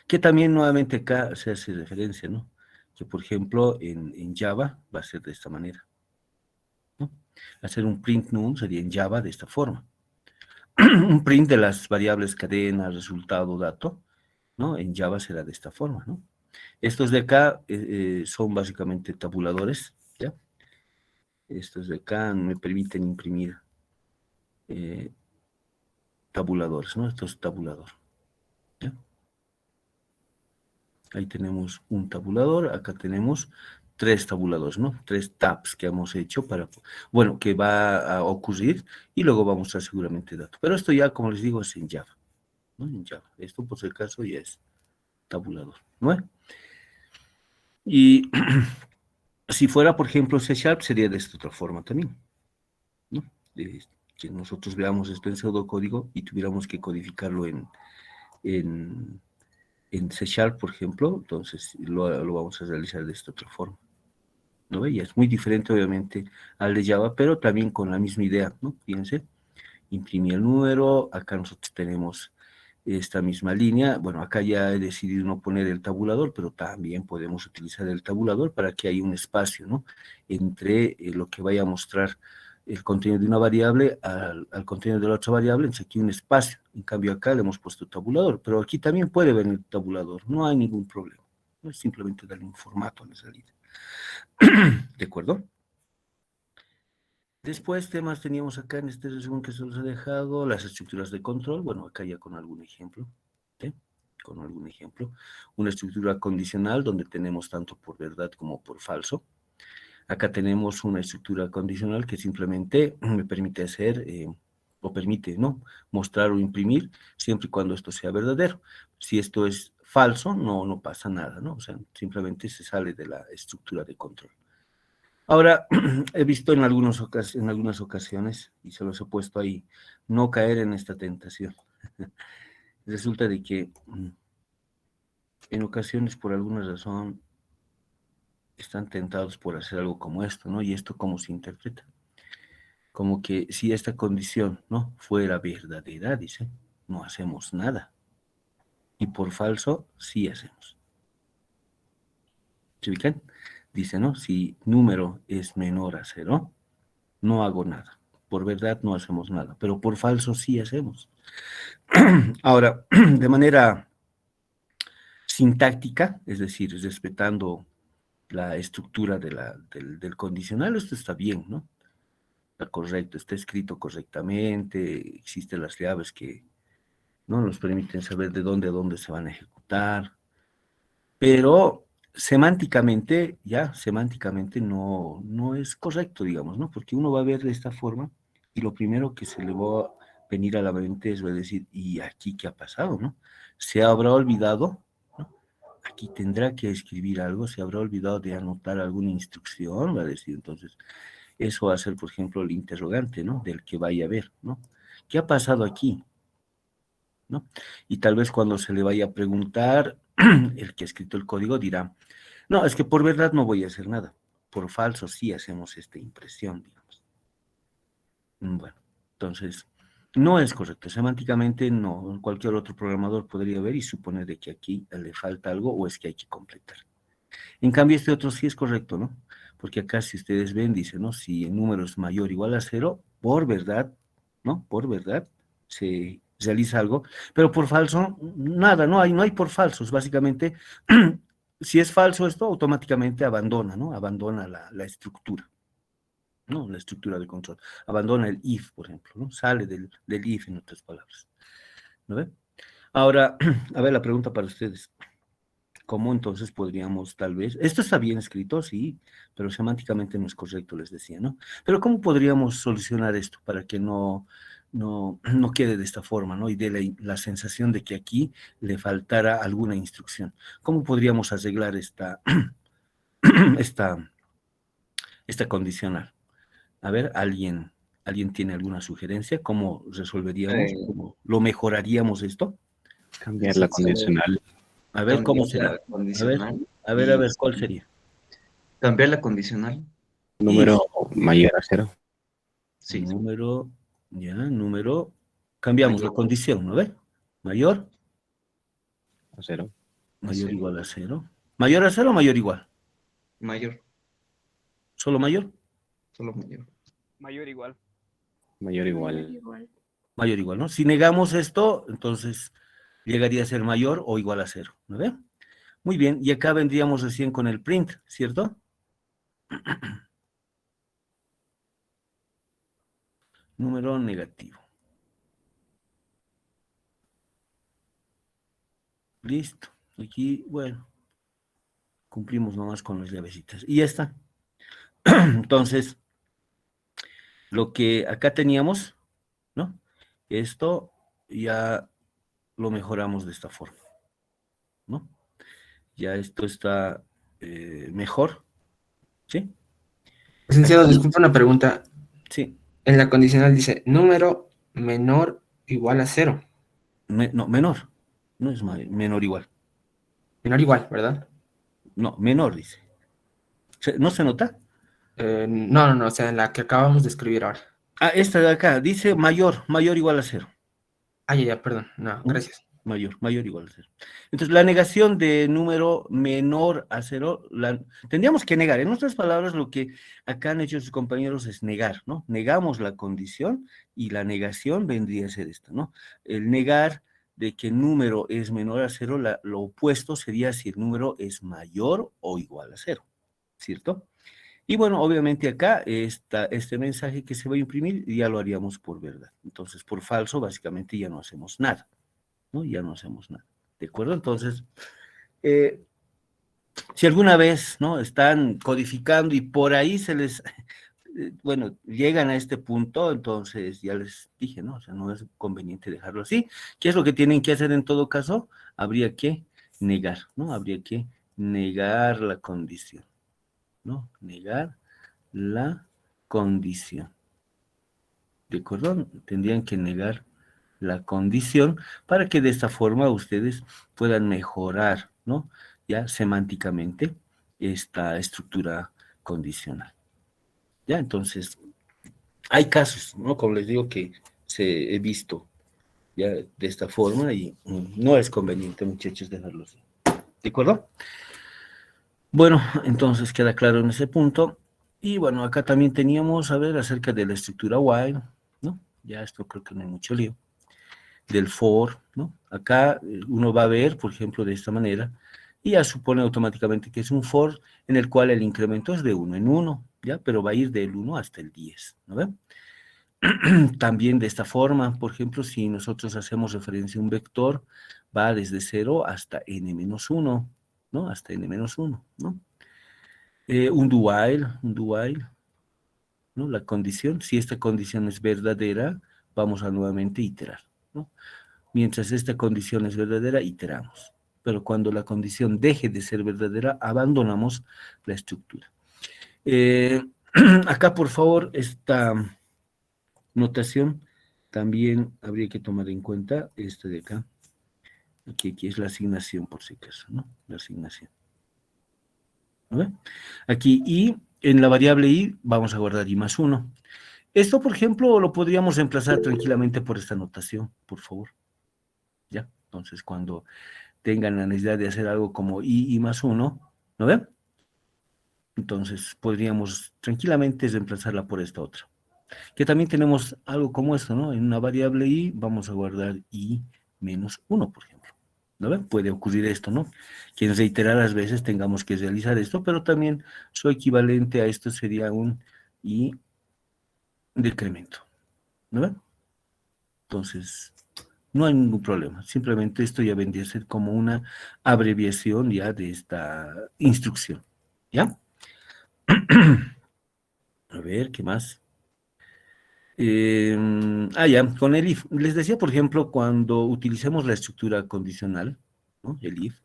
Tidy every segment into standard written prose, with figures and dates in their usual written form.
Que también nuevamente acá se hace referencia, ¿no? Que por ejemplo en Java va a ser de esta manera, ¿no? Hacer un print num sería en Java de esta forma. Un print de las variables cadena, resultado, dato, ¿no? En Java será de esta forma, ¿no? Estos de acá son básicamente tabuladores, ¿ya? Estos de acá me permiten imprimir eh, tabuladores, ¿no? Esto es tabulador, ¿ya? Ahí tenemos un tabulador, acá tenemos 3 tabuladores, ¿no? 3 tabs que hemos hecho para, bueno, que va a ocurrir y luego vamos a mostrar seguramente datos. Pero esto ya, como les digo, es en Java, ¿no? En Java. Esto, por si acaso, ya es tabulador, ¿no? Y si fuera, por ejemplo, C# sería de esta otra forma también, ¿no? Que nosotros veamos esto en pseudocódigo y tuviéramos que codificarlo en, en C#, por ejemplo, entonces lo vamos a realizar de esta otra forma, ¿no? Y es muy diferente, obviamente, al de Java, pero también con la misma idea, ¿no? Fíjense, imprimí el número, acá nosotros tenemos esta misma línea. Bueno, acá ya he decidido no poner el tabulador, pero también podemos utilizar el tabulador para que haya un espacio, ¿no? Entre lo que vaya a mostrar el contenido de una variable al contenido de la otra variable, entonces aquí un espacio. En cambio acá le hemos puesto tabulador, pero aquí también puede venir tabulador, no hay ningún problema. ¿No? Es simplemente darle un formato a la salida. ¿De acuerdo? Después, temas teníamos acá en este resumen que se los he dejado, las estructuras de control, bueno, acá ya con algún ejemplo, ¿sí? Con algún ejemplo. Una estructura condicional donde tenemos tanto por verdad como por falso. Acá tenemos una estructura condicional que simplemente me permite hacer, o permite, ¿no? Mostrar o imprimir siempre y cuando esto sea verdadero. Si esto es falso, no pasa nada, ¿no? O sea, simplemente se sale de la estructura de control. Ahora, he visto en algunas ocasiones, y se los he puesto ahí, no caer en esta tentación. Resulta de que en ocasiones, por alguna razón, están tentados por hacer algo como esto, ¿no? Y esto cómo se interpreta. Como que si esta condición, ¿no? Fuera verdadera, dice, no hacemos nada. Y por falso, sí hacemos. ¿Se ubican? Dice, ¿no? Si número es menor a 0, no hago nada. Por verdad no hacemos nada, pero por falso sí hacemos. Ahora, de manera sintáctica, es decir, respetando la estructura del condicional, esto está bien, ¿no? Está correcto, está escrito correctamente, existen las llaves que no nos permiten saber de dónde a dónde se van a ejecutar, pero semánticamente, ya, semánticamente no es correcto, digamos, ¿no? Porque uno va a ver de esta forma y lo primero que se le va a venir a la mente es va a decir, ¿y aquí qué ha pasado, no? ¿Se habrá olvidado? ¿No? Aquí tendrá que escribir algo, se habrá olvidado de anotar alguna instrucción, va a decir, entonces, eso va a ser, por ejemplo, el interrogante, ¿no? Del que vaya a ver, ¿no? ¿Qué ha pasado aquí? ¿No? Y tal vez cuando se le vaya a preguntar, el que ha escrito el código dirá, no, es que por verdad no voy a hacer nada, por falso sí hacemos esta impresión, digamos. Bueno, entonces, no es correcto, semánticamente no, cualquier otro programador podría ver y suponer de que aquí le falta algo o es que hay que completar. En cambio, este otro sí es correcto, ¿no? Porque acá si ustedes ven, dice, ¿no? Si el número es mayor o igual a 0, por verdad, ¿no? Por verdad, se realiza algo, pero por falso, nada, no hay por falsos, básicamente, si es falso esto, automáticamente abandona, ¿no? Abandona la estructura, ¿no? La estructura de control. Abandona el if, por ejemplo, ¿no? Sale del if, en otras palabras, ¿no ve? Ahora, a ver, la pregunta para ustedes. ¿Cómo entonces podríamos tal vez, esto está bien escrito, sí, pero semánticamente no es correcto, les decía, ¿no? Pero ¿cómo podríamos solucionar esto para que no quede de esta forma, ¿no? Y dé la sensación de que aquí le faltara alguna instrucción. ¿Cómo podríamos arreglar esta, esta condicional? A ver, ¿alguien tiene alguna sugerencia? ¿Cómo resolveríamos? Eh, ¿Cómo lo mejoraría esto? Cambiar la sí, se condicional. A ver, ¿cómo cambiar sería? la A ver, condicional a y ver, ¿cuál sería? cambiar la condicional. If. Número mayor a 0. Sí, Número, ya, número, cambiamos la mayor. condición, ¿no ve? Mayor A 0. Mayor o cero. igual a 0. ¿Mayor a 0 o mayor igual? Mayor, ¿Solo mayor? solo mayor. Mayor igual. Mayor igual. Igual. Mayor igual, ¿no? Si negamos esto, entonces llegaría a ser mayor o igual a 0, ¿no ve? Muy bien, y acá vendríamos recién con el print, ¿cierto? Número negativo. Listo. Aquí, bueno, cumplimos nomás con las llavecitas. Y ya está. Entonces, lo que acá teníamos, ¿no? Esto ya lo mejoramos de esta forma, ¿no? Ya esto está mejor, ¿sí? Licenciado, Aquí, disculpa una pregunta. sí. En la condicional dice número menor igual a 0. No, menor. No es menor igual. Menor igual, ¿verdad? No, menor, dice. ¿No se nota? No, o sea, en la que acabamos de escribir ahora. Ah, esta de acá, dice mayor igual a 0. Ah, ya, perdón. No, gracias. Mayor igual a 0. Entonces, la negación de número menor a 0, tendríamos que negar. En otras palabras, lo que acá han hecho sus compañeros es negar, ¿no? Negamos la condición y la negación vendría a ser esta, ¿no? El negar de que el número es menor a 0, lo opuesto sería si el número es mayor o igual a 0, ¿cierto? Y bueno, obviamente acá este mensaje que se va a imprimir ya lo haríamos por verdad. Entonces, por falso, básicamente ya no hacemos nada, ¿no? Ya no hacemos nada, ¿de acuerdo? Entonces, si alguna vez, ¿no? Están codificando y por ahí se les, bueno, llegan a este punto, entonces ya les dije, ¿no? O sea, no es conveniente dejarlo así. ¿Qué es lo que tienen que hacer en todo caso? Habría que negar, ¿no? Habría que negar la condición, ¿no? Negar la condición. ¿De acuerdo? Tendrían que negar la condición para que de esta forma ustedes puedan mejorar, ¿no? Ya semánticamente esta estructura condicional. Ya, entonces, hay casos, ¿no? Como les digo que he visto ya de esta forma y no es conveniente, muchachos, dejarlo así. ¿De acuerdo? Bueno, entonces queda claro en ese punto. Y bueno, acá también teníamos, a ver, acerca de la estructura while, ¿no? Ya esto creo que no hay mucho lío. Del for, ¿no? Acá uno va a ver, por ejemplo, de esta manera, y ya supone automáticamente que es un for en el cual el incremento es de 1 en 1, ¿ya? Pero va a ir del 1 hasta el 10, ¿no ven? También de esta forma, por ejemplo, si nosotros hacemos referencia a un vector, va desde 0 hasta n-1, ¿no? Hasta n-1, ¿no? Un do while, ¿no? La condición, si esta condición es verdadera, vamos a nuevamente iterar, ¿no? Mientras esta condición es verdadera, iteramos. Pero cuando la condición deje de ser verdadera, abandonamos la estructura. Acá, por favor, esta notación también habría que tomar en cuenta, esta de acá. Aquí es la asignación, por si acaso, ¿no? La asignación. ¿No ve? Aquí, y en la variable i vamos a guardar i más 1. Esto, por ejemplo, lo podríamos reemplazar tranquilamente por esta notación, por favor. ¿Ya? Entonces, cuando tengan la necesidad de hacer algo como i más 1, ¿no ven? Entonces, podríamos tranquilamente reemplazarla por esta otra. Que también tenemos algo como esto, ¿no? En una variable i vamos a guardar i menos 1, por ejemplo. ¿No ven? Puede ocurrir esto, ¿no? Que en reiteradas veces tengamos que realizar esto, pero también su equivalente a esto sería un i decremento. ¿No ven? Entonces, no hay ningún problema. Simplemente esto ya vendría a ser como una abreviación ya de esta instrucción. ¿Ya? A ver, ¿qué más? Ya, con el if. Les decía, por ejemplo, cuando utilicemos la estructura condicional, ¿no? El if,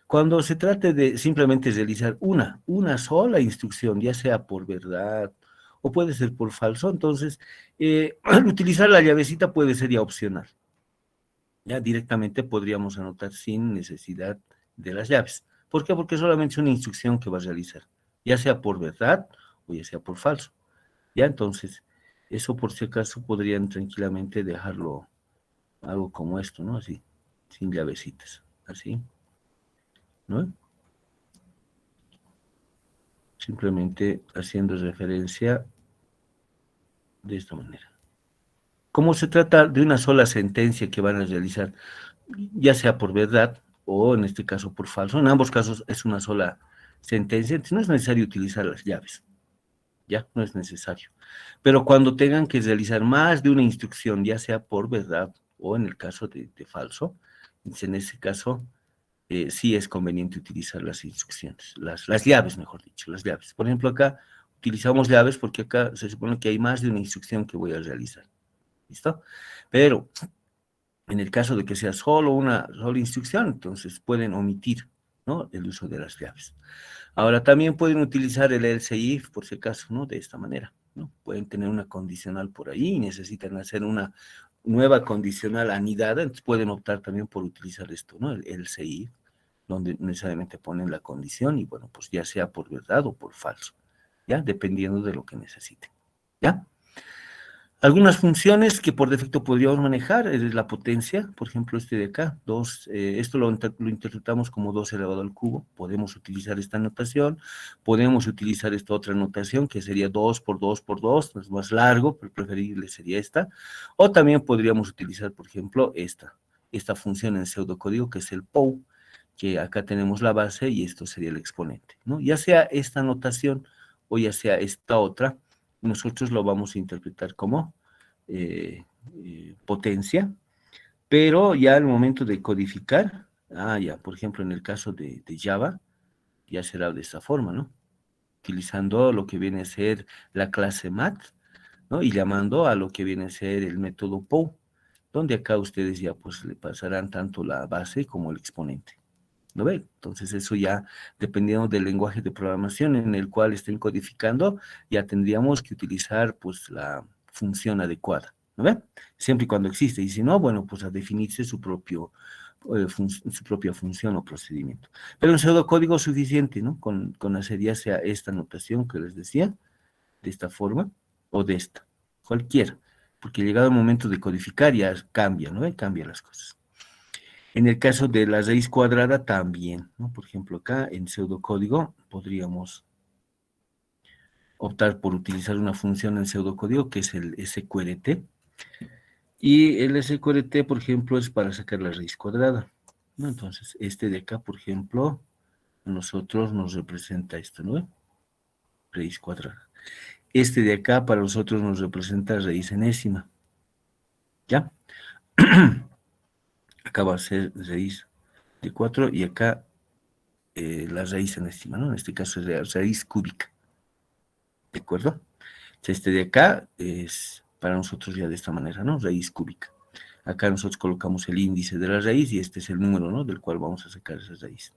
cuando se trate de simplemente realizar una sola instrucción, ya sea por verdad o puede ser por falso, entonces, utilizar la llavecita puede ser ya opcional. Ya directamente podríamos anotar sin necesidad de las llaves. ¿Por qué? Porque solamente es una instrucción que va a realizar, ya sea por verdad o ya sea por falso. Ya, entonces, eso por si acaso podrían tranquilamente dejarlo algo como esto, ¿no? Así, sin llavecitas, así. ¿no? Simplemente haciendo referencia de esta manera. Como se trata de una sola sentencia que van a realizar, ya sea por verdad o en este caso por falso, en ambos casos es una sola sentencia, entonces no es necesario utilizar las llaves, ya, no es necesario. Pero cuando tengan que realizar más de una instrucción, ya sea por verdad o en el caso de falso, entonces en ese caso sí es conveniente utilizar las instrucciones, las llaves, mejor dicho, las llaves. Por ejemplo, acá utilizamos llaves porque acá se supone que hay más de una instrucción que voy a realizar, ¿listo? Pero en el caso de que sea solo una sola instrucción, entonces pueden omitir, ¿no?, el uso de las llaves. Ahora, también pueden utilizar el else if, por si acaso, ¿no?, de esta manera, ¿no? Pueden tener una condicional por ahí y necesitan hacer una nueva condicional anidada, entonces pueden optar también por utilizar esto, ¿no?, el else if, donde necesariamente ponen la condición y, bueno, pues ya sea por verdad o por falso, ¿ya? Dependiendo de lo que necesiten, ¿ya? Algunas funciones que por defecto podríamos manejar es la potencia, por ejemplo, este de acá, esto lo interpretamos como 2 elevado al cubo, podemos utilizar esta notación, podemos utilizar esta otra notación que sería 2 por 2 por 2, es más largo, pero preferible sería esta, o también podríamos utilizar, por ejemplo, esta función en pseudocódigo que es el POW, que acá tenemos la base y esto sería el exponente, ¿no? Ya sea esta notación o ya sea esta otra, nosotros lo vamos a interpretar como potencia, pero ya al momento de codificar, ya, por ejemplo, en el caso de Java, ya será de esta forma, ¿no? Utilizando lo que viene a ser la clase math, ¿no? Y llamando a lo que viene a ser el método POW, donde acá ustedes ya pues le pasarán tanto la base como el exponente. ¿Lo ven? Entonces eso ya, dependiendo del lenguaje de programación en el cual estén codificando, ya tendríamos que utilizar pues la función adecuada, ¿no ven? Siempre y cuando existe, y si no, bueno, pues a definirse su propia función o procedimiento. Pero en pseudocódigo es suficiente, ¿no? Con hacer ya sea esta notación que les decía, de esta forma, o de esta, cualquiera, porque llegado el momento de codificar ya cambia, ¿no? Cambia las cosas. En el caso de la raíz cuadrada también, ¿no? Por ejemplo, acá en pseudocódigo podríamos optar por utilizar una función en pseudocódigo que es el sqrt. Y el sqrt, por ejemplo, es para sacar la raíz cuadrada, ¿no? Entonces, este de acá, por ejemplo, a nosotros nos representa esto, ¿no? Raíz cuadrada. Este de acá para nosotros nos representa raíz enésima, ¿ya? Acá va a ser raíz de 4 y acá la raíz enésima, ¿no? En este caso es la raíz cúbica, ¿de acuerdo? Este de acá es para nosotros ya de esta manera, ¿no? Raíz cúbica. Acá nosotros colocamos el índice de la raíz y este es el número, ¿no?, del cual vamos a sacar esa raíz,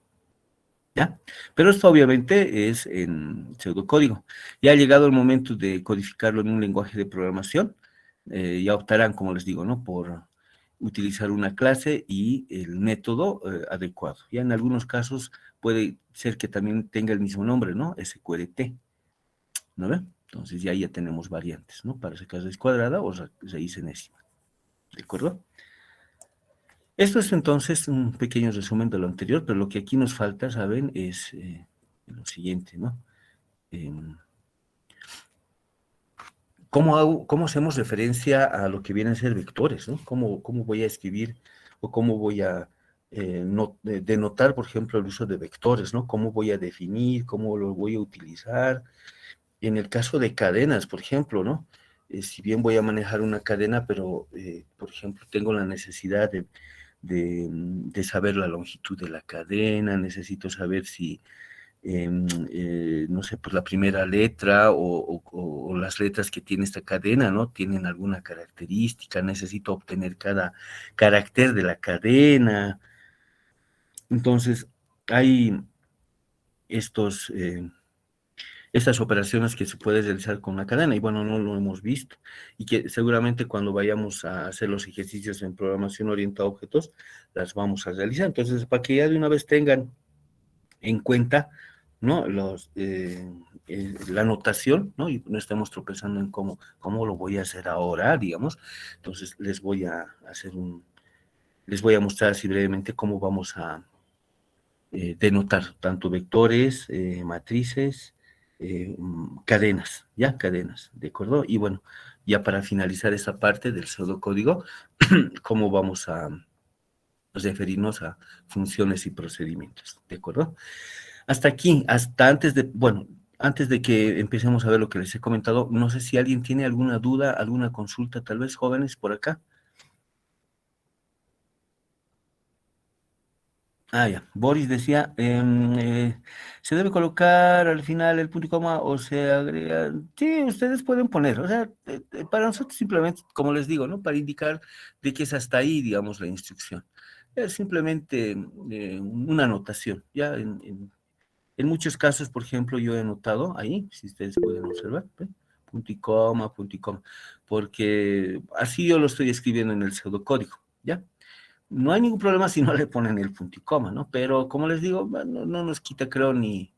¿ya? Pero esto obviamente es en pseudocódigo. Ya ha llegado el momento de codificarlo en un lenguaje de programación, ya optarán, como les digo, ¿no?, por utilizar una clase y el método adecuado. Ya en algunos casos puede ser que también tenga el mismo nombre, ¿no? SQRT, ¿no ve? Entonces ya tenemos variantes, ¿no? Para sacar raíz cuadrada o raíz enésima, ¿de acuerdo? Esto es entonces un pequeño resumen de lo anterior, pero lo que aquí nos falta, ¿saben?, es lo siguiente, ¿no? ¿Cómo hacemos referencia a lo que vienen a ser vectores, ¿no? ¿Cómo voy a escribir o cómo voy a denotar, por ejemplo, el uso de vectores, ¿no? ¿Cómo voy a definir, cómo lo voy a utilizar? En el caso de cadenas, por ejemplo, ¿no? Si bien voy a manejar una cadena, pero, por ejemplo, tengo la necesidad de saber la longitud de la cadena, necesito saber si no sé, pues la primera letra o las letras que tiene esta cadena, ¿no?, tienen alguna característica, necesito obtener cada carácter de la cadena. Entonces, hay estas operaciones que se pueden realizar con la cadena, y bueno, no lo hemos visto, y que seguramente cuando vayamos a hacer los ejercicios en programación orientada a objetos, las vamos a realizar. Entonces, para que ya de una vez tengan en cuenta, ¿no?, la notación, ¿no?, y no estemos tropezando en cómo lo voy a hacer ahora, digamos. Entonces, les voy a mostrar así brevemente cómo vamos a denotar tanto vectores, matrices, cadenas, ¿ya? Cadenas, ¿de acuerdo? Y bueno, ya para finalizar esta parte del pseudocódigo, ¿cómo vamos a referirnos a funciones y procedimientos? ¿De acuerdo? Hasta aquí, hasta antes de, bueno, antes de que empecemos a ver lo que les he comentado, no sé si alguien tiene alguna duda, alguna consulta, tal vez, jóvenes, por acá. Ah, ya. Boris decía, ¿se debe colocar al final el punto y coma o se agrega? Sí, ustedes pueden poner, o sea, para nosotros simplemente, como les digo, ¿no? Para indicar de que es hasta ahí, digamos, la instrucción. Es simplemente una anotación, ¿ya? En muchos casos, por ejemplo, yo he notado ahí, si ustedes pueden observar, ¿ve? Punto y coma, porque así yo lo estoy escribiendo en el pseudocódigo, ¿ya? No hay ningún problema si no le ponen el punto y coma, ¿no? Pero como les digo, no nos quita, creo, ni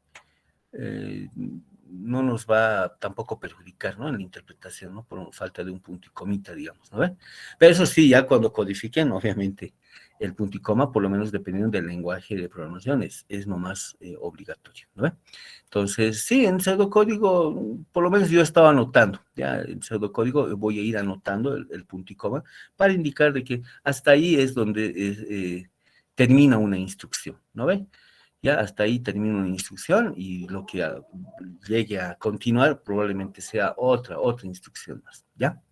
no nos va a tampoco perjudicar, ¿no? En la interpretación, ¿no? Por falta de un punto y comita, digamos, ¿no ve? Pero eso sí, ya cuando codifiquen, obviamente, el punto y coma, por lo menos dependiendo del lenguaje de programación, es nomás obligatorio, ¿no ve? Entonces, sí, en pseudocódigo, por lo menos yo estaba anotando, ya en pseudocódigo voy a ir anotando el punto y coma para indicar de que hasta ahí es donde termina una instrucción, ¿no ve? Ya hasta ahí termina una instrucción y lo que llegue a continuar probablemente sea otra instrucción más, ¿ya?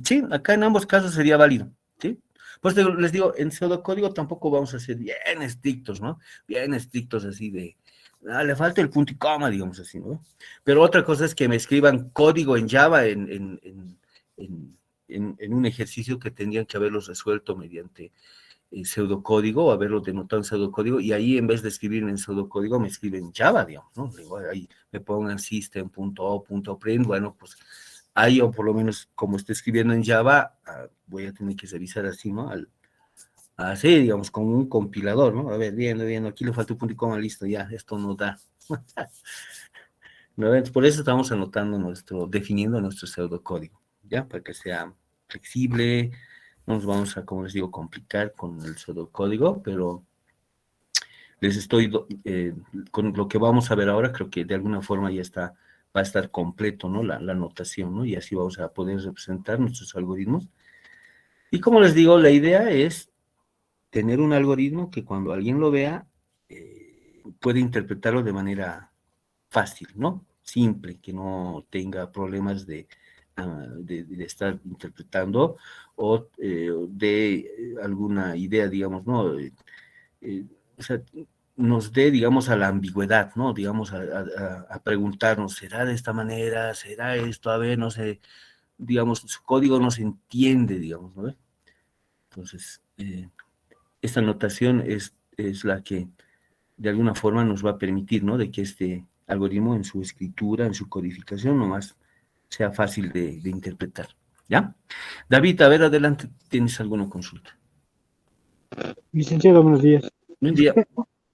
Sí, acá en ambos casos sería válido, ¿sí? Pues les digo, en pseudocódigo tampoco vamos a ser bien estrictos, ¿no? Bien estrictos así de, le falta el punto y coma, digamos así, ¿no? Pero otra cosa es que me escriban código en Java en un ejercicio que tendrían que haberlos resuelto mediante pseudocódigo o haberlo denotado en pseudocódigo y ahí en vez de escribir en pseudocódigo me escriben Java, digamos, ¿no? Ahí me pongan system.o.print, bueno, pues ahí o por lo menos como estoy escribiendo en Java, voy a tener que revisar así, ¿no? Así, digamos, como un compilador, ¿no? A ver, viendo, aquí le falta un punto y coma, listo, ya, esto no da. ¿No? Por eso estamos definiendo nuestro pseudocódigo, ¿ya? Para que sea flexible, no nos vamos a, como les digo, complicar con el pseudocódigo, pero les estoy, con lo que vamos a ver ahora, creo que de alguna forma ya está, va a estar completo, ¿no? La notación, ¿no? Y así vamos a poder representar nuestros algoritmos. Y como les digo, la idea es tener un algoritmo que cuando alguien lo vea, puede interpretarlo de manera fácil, ¿no? Simple, que no tenga problemas de estar interpretando o de alguna idea, digamos, ¿no? O sea, nos dé, digamos, a la ambigüedad, ¿no? Digamos, a preguntarnos, ¿será de esta manera? ¿Será esto? A ver, no sé, digamos, su código no se entiende, digamos, ¿no? Entonces, esta notación es la que de alguna forma nos va a permitir, ¿no? De que este algoritmo en su escritura, en su codificación, nomás sea fácil de interpretar, ¿ya? David, a ver, adelante, ¿tienes alguna consulta? Licenciado, buenos días. Buen día.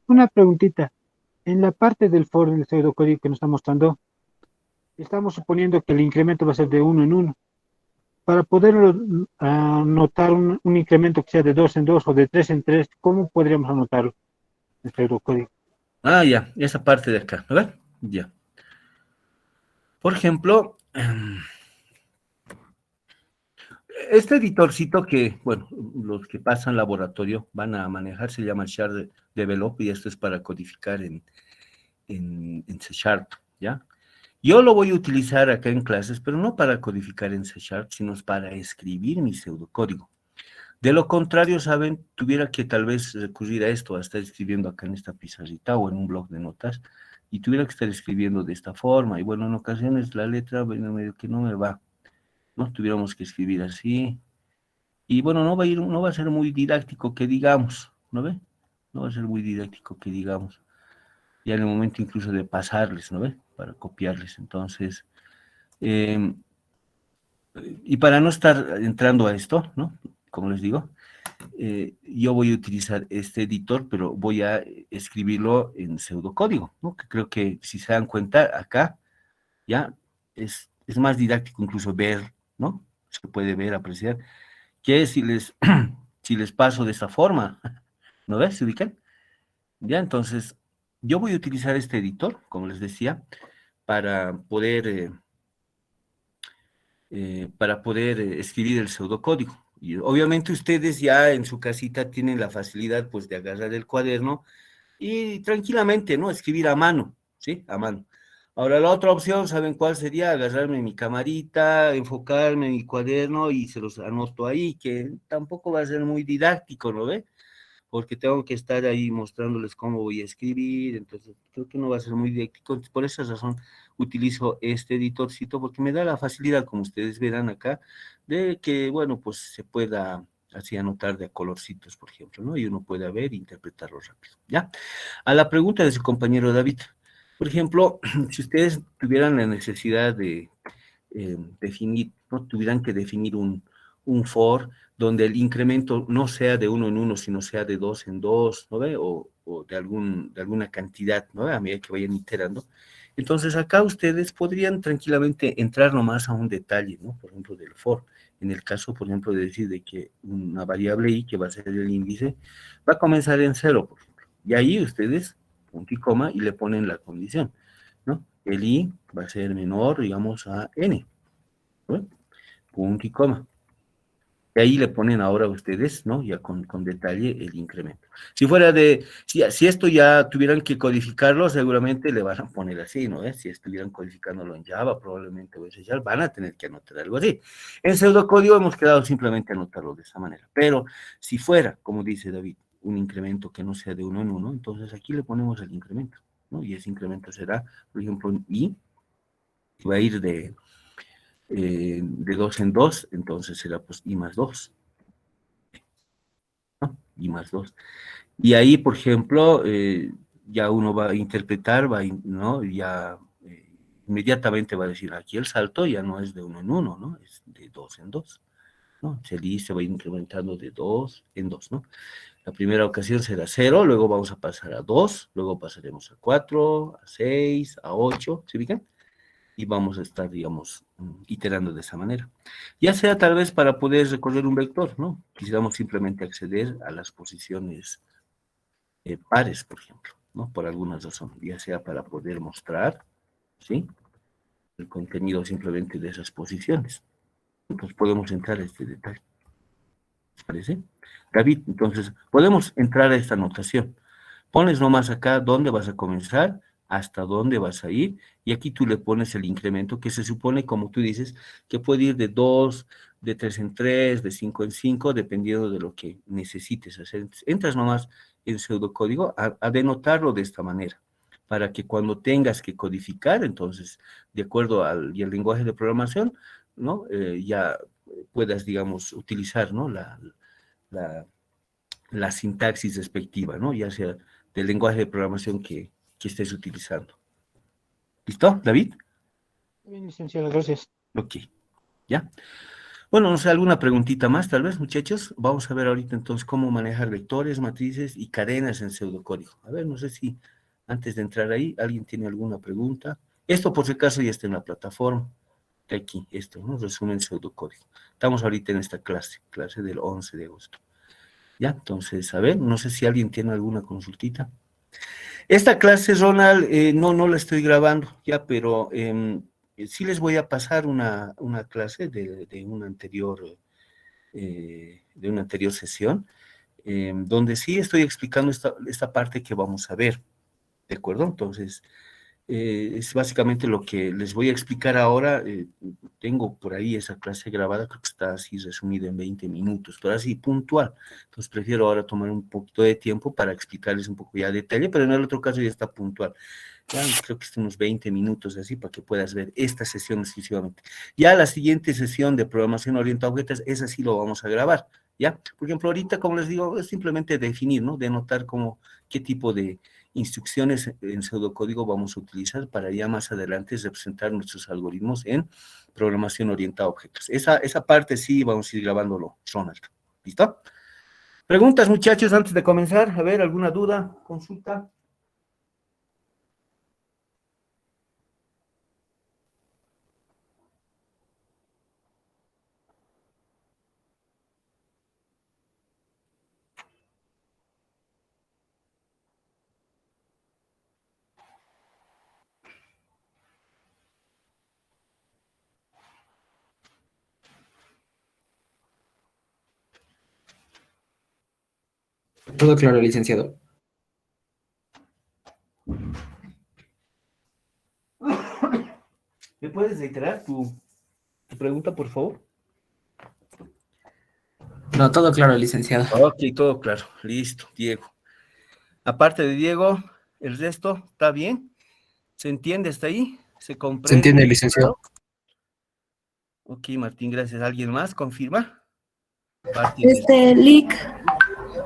Una preguntita. En la parte del for del pseudocódigo que nos está mostrando, estamos suponiendo que el incremento va a ser de uno en uno. Para poder anotar un incremento que sea de 2 en 2 o de 3 en 3, ¿cómo podríamos anotarlo en el pseudocódigo? Ah, ya, esa parte de acá, a ver, ya. Por ejemplo, este editorcito que, bueno, los que pasan laboratorio van a manejar, se llama Shard Develop y esto es para codificar en C Sharp, ¿ya? Yo lo voy a utilizar acá en clases, pero no para codificar en C Sharp, sino para escribir mi pseudocódigo. De lo contrario, ¿saben? Tuviera que tal vez recurrir a esto, a estar escribiendo acá en esta pizarrita o en un blog de notas, y tuviera que estar escribiendo de esta forma. Y bueno, en ocasiones la letra, bueno, medio que no me va, ¿no? Tuviéramos que escribir así. Y bueno, no va a ser muy didáctico que digamos, ¿no ve? No va a ser muy didáctico que digamos. Ya en el momento incluso de pasarles, ¿no ve? Para copiarles. Entonces, y para no estar entrando a esto, ¿no? Como les digo, yo voy a utilizar este editor, pero voy a escribirlo en pseudocódigo, ¿no? Que creo que si se dan cuenta, acá ya es más didáctico incluso ver, ¿no? Se puede ver, apreciar, que si les, si les paso de esta forma, ¿No ves? ¿Se ubican? Ya, entonces, yo voy a utilizar este editor, como les decía, para poder, escribir el pseudocódigo. Y obviamente ustedes ya en su casita tienen la facilidad, pues, de agarrar el cuaderno y tranquilamente, ¿no? Escribir a mano, ¿sí? A mano. Ahora, la otra opción, ¿saben cuál sería? Agarrarme mi camarita, enfocarme en mi cuaderno y se los anoto ahí, que tampoco va a ser muy didáctico, ¿no ve? Porque tengo que estar ahí mostrándoles cómo voy a escribir, entonces creo que no va a ser muy didáctico. Por esa razón utilizo este editorcito, porque me da la facilidad, como ustedes verán acá, de que, bueno, pues se pueda así anotar de a colorcitos, por ejemplo, ¿no? Y uno pueda ver e interpretarlo rápido, ¿ya? A la pregunta de su compañero David, por ejemplo, si ustedes tuvieran la necesidad de definir, no tuvieran que definir un for donde el incremento no sea de uno en uno, sino sea de dos en dos, ¿no ve? O de alguna cantidad, ¿no ve? A medida que vayan iterando. Entonces acá ustedes podrían tranquilamente entrar nomás a un detalle, ¿no? Por ejemplo, del for. En el caso, por ejemplo, de decir de que una variable i, que va a ser el índice, va a comenzar en cero, por ejemplo. Y ahí ustedes, punto y coma, y le ponen la condición, ¿no? El i va a ser menor, digamos, a n, ¿no? Punto y coma. Y ahí le ponen ahora ustedes, ¿no? Ya con detalle el incremento. Si fuera si esto ya tuvieran que codificarlo, seguramente le van a poner así, ¿no? Si estuvieran codificándolo en Java, probablemente o en C# van a tener que anotar algo así. En pseudocódigo hemos quedado simplemente anotarlo de esa manera. Pero si fuera, como dice David, un incremento que no sea de uno en uno, entonces aquí le ponemos el incremento, ¿no? Y ese incremento será, por ejemplo, un i, va a ir de 2 en 2, entonces será pues i más 2, ¿no? I más 2. Y ahí, por ejemplo, ya uno va a interpretar, ¿no? Ya inmediatamente va a decir, aquí el salto ya no es de uno en uno, ¿no? Es de dos en dos, ¿no? Se va incrementando de dos en dos, ¿no? La primera ocasión será cero, luego vamos a pasar a 2, luego pasaremos a 4, a 6, a 8, ¿se ubican? Y vamos a estar, digamos, iterando de esa manera. Ya sea tal vez para poder recorrer un vector, ¿no? Quisiéramos simplemente acceder a las posiciones pares, por ejemplo, ¿no? Por alguna razón, ya sea para poder mostrar, ¿sí? El contenido simplemente de esas posiciones. Entonces podemos entrar a este detalle, ¿les parece? David, entonces podemos entrar a esta anotación. Pones nomás acá dónde vas a comenzar, hasta dónde vas a ir, y aquí tú le pones el incremento que se supone, como tú dices, que puede ir de 2, de 3 en 3, de 5 en 5, dependiendo de lo que necesites hacer. Entras nomás en pseudocódigo a denotarlo de esta manera, para que cuando tengas que codificar, entonces, de acuerdo y al lenguaje de programación, ¿no? Ya puedas, digamos, utilizar, ¿no? La, la sintaxis respectiva, ¿no? Ya sea del lenguaje de programación que estés utilizando. ¿Listo, David? Bien, licenciado, gracias. Ok, ¿ya? Bueno, no sé, alguna preguntita más, tal vez, muchachos. Vamos a ver ahorita entonces cómo manejar vectores, matrices y cadenas en pseudocódigo. A ver, no sé si antes de entrar ahí, alguien tiene alguna pregunta. Esto, por si acaso, ya está en la plataforma. De aquí, esto, ¿no? Resumen pseudocódigo. Estamos ahorita en esta clase del 11 de agosto. ¿Ya? Entonces, a ver, no sé si alguien tiene alguna consultita. Esta clase, Ronald, no la estoy grabando ya, pero sí les voy a pasar una clase de una anterior sesión, donde sí estoy explicando esta parte que vamos a ver, ¿de acuerdo? Entonces, es básicamente lo que les voy a explicar ahora. Tengo por ahí esa clase grabada, creo que está así resumida en 20 minutos, pero así puntual. Entonces prefiero ahora tomar un poquito de tiempo para explicarles un poco ya a detalle, pero en el otro caso ya está puntual. Ya creo que están unos 20 minutos así para que puedas ver esta sesión exclusivamente. Ya la siguiente sesión de programación orientada a objetos, esa sí lo vamos a grabar, ¿ya? Por ejemplo, ahorita, como les digo, es simplemente definir, ¿no? Denotar como qué tipo de instrucciones en pseudocódigo vamos a utilizar para ya más adelante representar nuestros algoritmos en programación orientada a objetos. Esa parte sí vamos a ir grabándolo, Ronald. ¿Listo? Preguntas, muchachos, antes de comenzar. A ver, ¿alguna duda, consulta? Todo claro, licenciado. ¿Me puedes reiterar tu pregunta, por favor? No, todo claro, licenciado. Ok, todo claro. Listo, Diego. Aparte de Diego, ¿el resto está bien? ¿Se entiende hasta ahí? ¿Se ¿Se comprende? entiende, licenciado? Ok, Martín, gracias. ¿Alguien más? ¿Confirma? Aparte de Lick,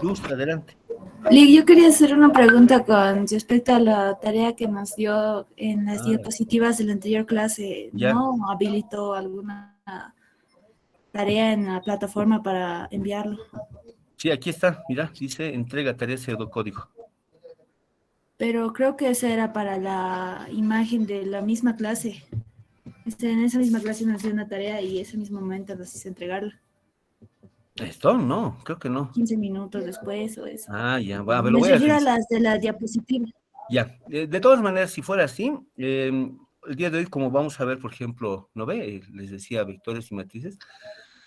Luz, adelante. Lick, yo quería hacer una pregunta con respecto a la tarea que nos dio en las Ah, diapositivas de la anterior clase. ya. ¿No habilitó alguna tarea en la plataforma para enviarlo? Sí, aquí está. Mira, dice entrega tarea pseudocódigo. Pero creo que esa era para la imagen de la misma clase. En esa misma clase nos dio una tarea y ese mismo momento nos hizo entregarla. ¿Esto? No, creo que no. 15 minutos después o eso. Ah, ya, va, a ver, lo Me voy a refiero a revisar. las de la diapositiva. Ya, de todas maneras, si fuera así, el día de hoy, como vamos a ver, por ejemplo, ¿no ve? Les decía vectores y matrices,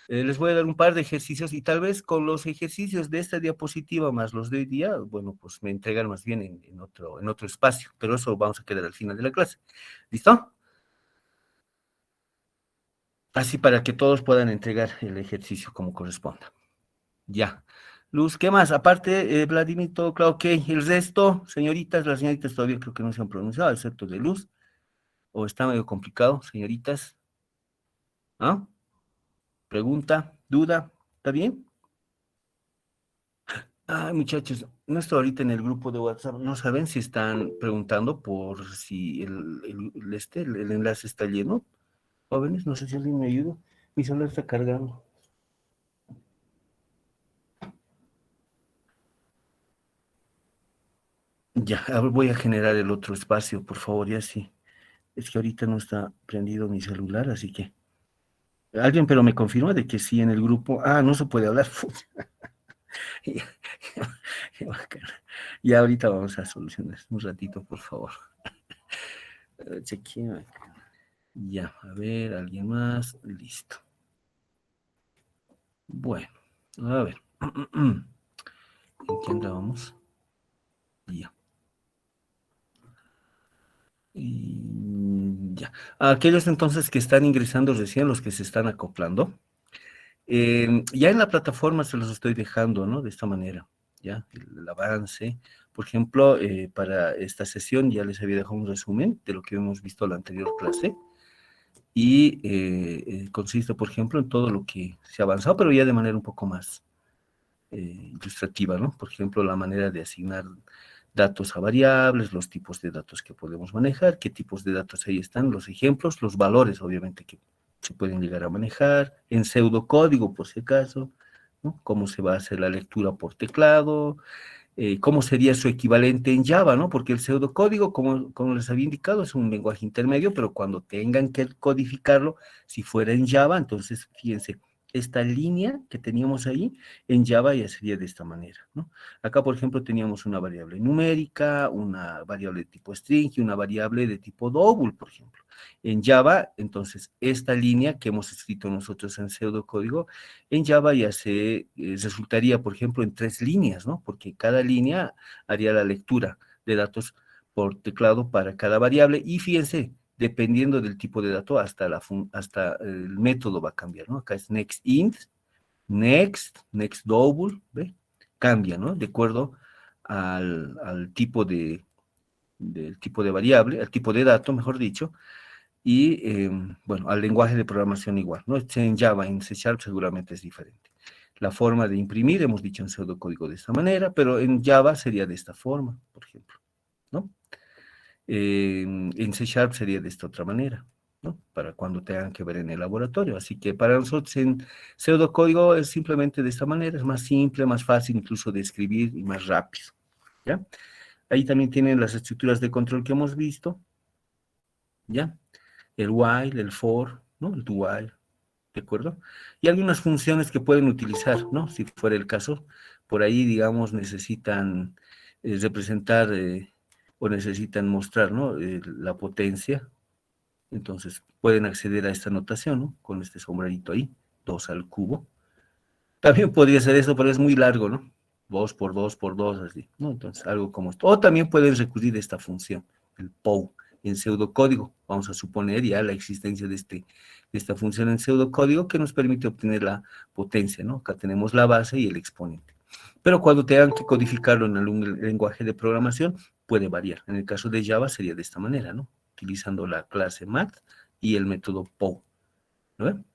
les voy a dar un par de ejercicios y tal vez con los ejercicios de esta diapositiva más los de hoy día, bueno, pues me entregan más bien en otro espacio, pero eso vamos a quedar al final de la clase. ¿Listo? Así para que todos puedan entregar el ejercicio como corresponda. Ya. Luz, ¿qué más? Aparte, Vladimir, todo claro, ok. El resto, señoritas, las señoritas todavía creo que no se han pronunciado, excepto de Luz. ¿O está medio complicado, señoritas? ¿Ah? ¿Pregunta? ¿Duda? ¿Está bien? Ay, muchachos, no estoy ahorita en el grupo de WhatsApp. No saben si están preguntando por si el enlace está lleno. Jóvenes, no sé si alguien me ayuda. Mi celular está cargando. Ya, a ver, voy a generar el otro espacio, por favor, ya sí. Es que ahorita no está prendido mi celular, así que... Alguien, pero me confirma de que sí en el grupo. Ah, no se puede hablar. Ya, qué bacana. Ya ahorita vamos a solucionar un ratito, por favor. Chequeo acá. Ya, a ver, alguien más. Listo. Bueno, a ver. ¿En qué andábamos? Ya. Y ya. Aquellos entonces que están ingresando recién, los que se están acoplando, ya en la plataforma se los estoy dejando, ¿no? De esta manera, ¿ya? El avance. Por ejemplo, para esta sesión ya les había dejado un resumen de lo que hemos visto en la anterior clase y consiste, por ejemplo, en todo lo que se ha avanzado, pero ya de manera un poco más ilustrativa, ¿no? Por ejemplo, la manera de asignar datos a variables, los tipos de datos que podemos manejar, qué tipos de datos ahí están, los ejemplos, los valores, obviamente, que se pueden llegar a manejar, en pseudocódigo, por si acaso, ¿no? Cómo se va a hacer la lectura por teclado, cómo sería su equivalente en Java, ¿no? Porque el pseudocódigo, como les había indicado, es un lenguaje intermedio, pero cuando tengan que codificarlo, si fuera en Java, entonces, fíjense, esta línea que teníamos ahí, en Java ya sería de esta manera, ¿no? Acá, por ejemplo, teníamos una variable numérica, una variable de tipo string y una variable de tipo double, por ejemplo. En Java, entonces, esta línea que hemos escrito nosotros en pseudocódigo, en Java ya se resultaría, por ejemplo, en 3 líneas, ¿no? Porque cada línea haría la lectura de datos por teclado para cada variable y fíjense, dependiendo del tipo de dato, hasta el método va a cambiar, ¿no? Acá es next int, next double, ¿ve? Cambia, ¿no? De acuerdo al tipo del tipo de variable, al tipo de dato, mejor dicho, y, bueno, al lenguaje de programación igual, ¿no? En Java, en C# seguramente es diferente. La forma de imprimir, hemos dicho en pseudocódigo de esta manera, pero en Java sería de esta forma, por ejemplo, ¿no? En C# sería de esta otra manera, ¿no? Para cuando tengan que ver en el laboratorio. Así que para nosotros en pseudocódigo es simplemente de esta manera, es más simple, más fácil incluso de escribir y más rápido, ¿ya? Ahí también tienen las estructuras de control que hemos visto, ¿ya? El while, el for, ¿no? El do while, ¿de acuerdo? Y algunas funciones que pueden utilizar, ¿no? Si fuera el caso, por ahí, digamos, necesitan representar o necesitan mostrar, ¿no? La potencia, entonces pueden acceder a esta notación, ¿no? Con este sombrerito ahí, 2 al cubo. También podría ser eso, pero es muy largo, ¿no? 2 por 2 por 2, así, ¿no? Entonces, algo como esto. O también pueden recurrir a esta función, el POU, en pseudocódigo. Vamos a suponer ya la existencia de esta función en pseudocódigo que nos permite obtener la potencia, ¿no? Acá tenemos la base y el exponente. Pero cuando tengan que codificarlo en algún lenguaje de programación, puede variar. En el caso de Java sería de esta manera, ¿no? Utilizando la clase math y el método POU, ¿no ven?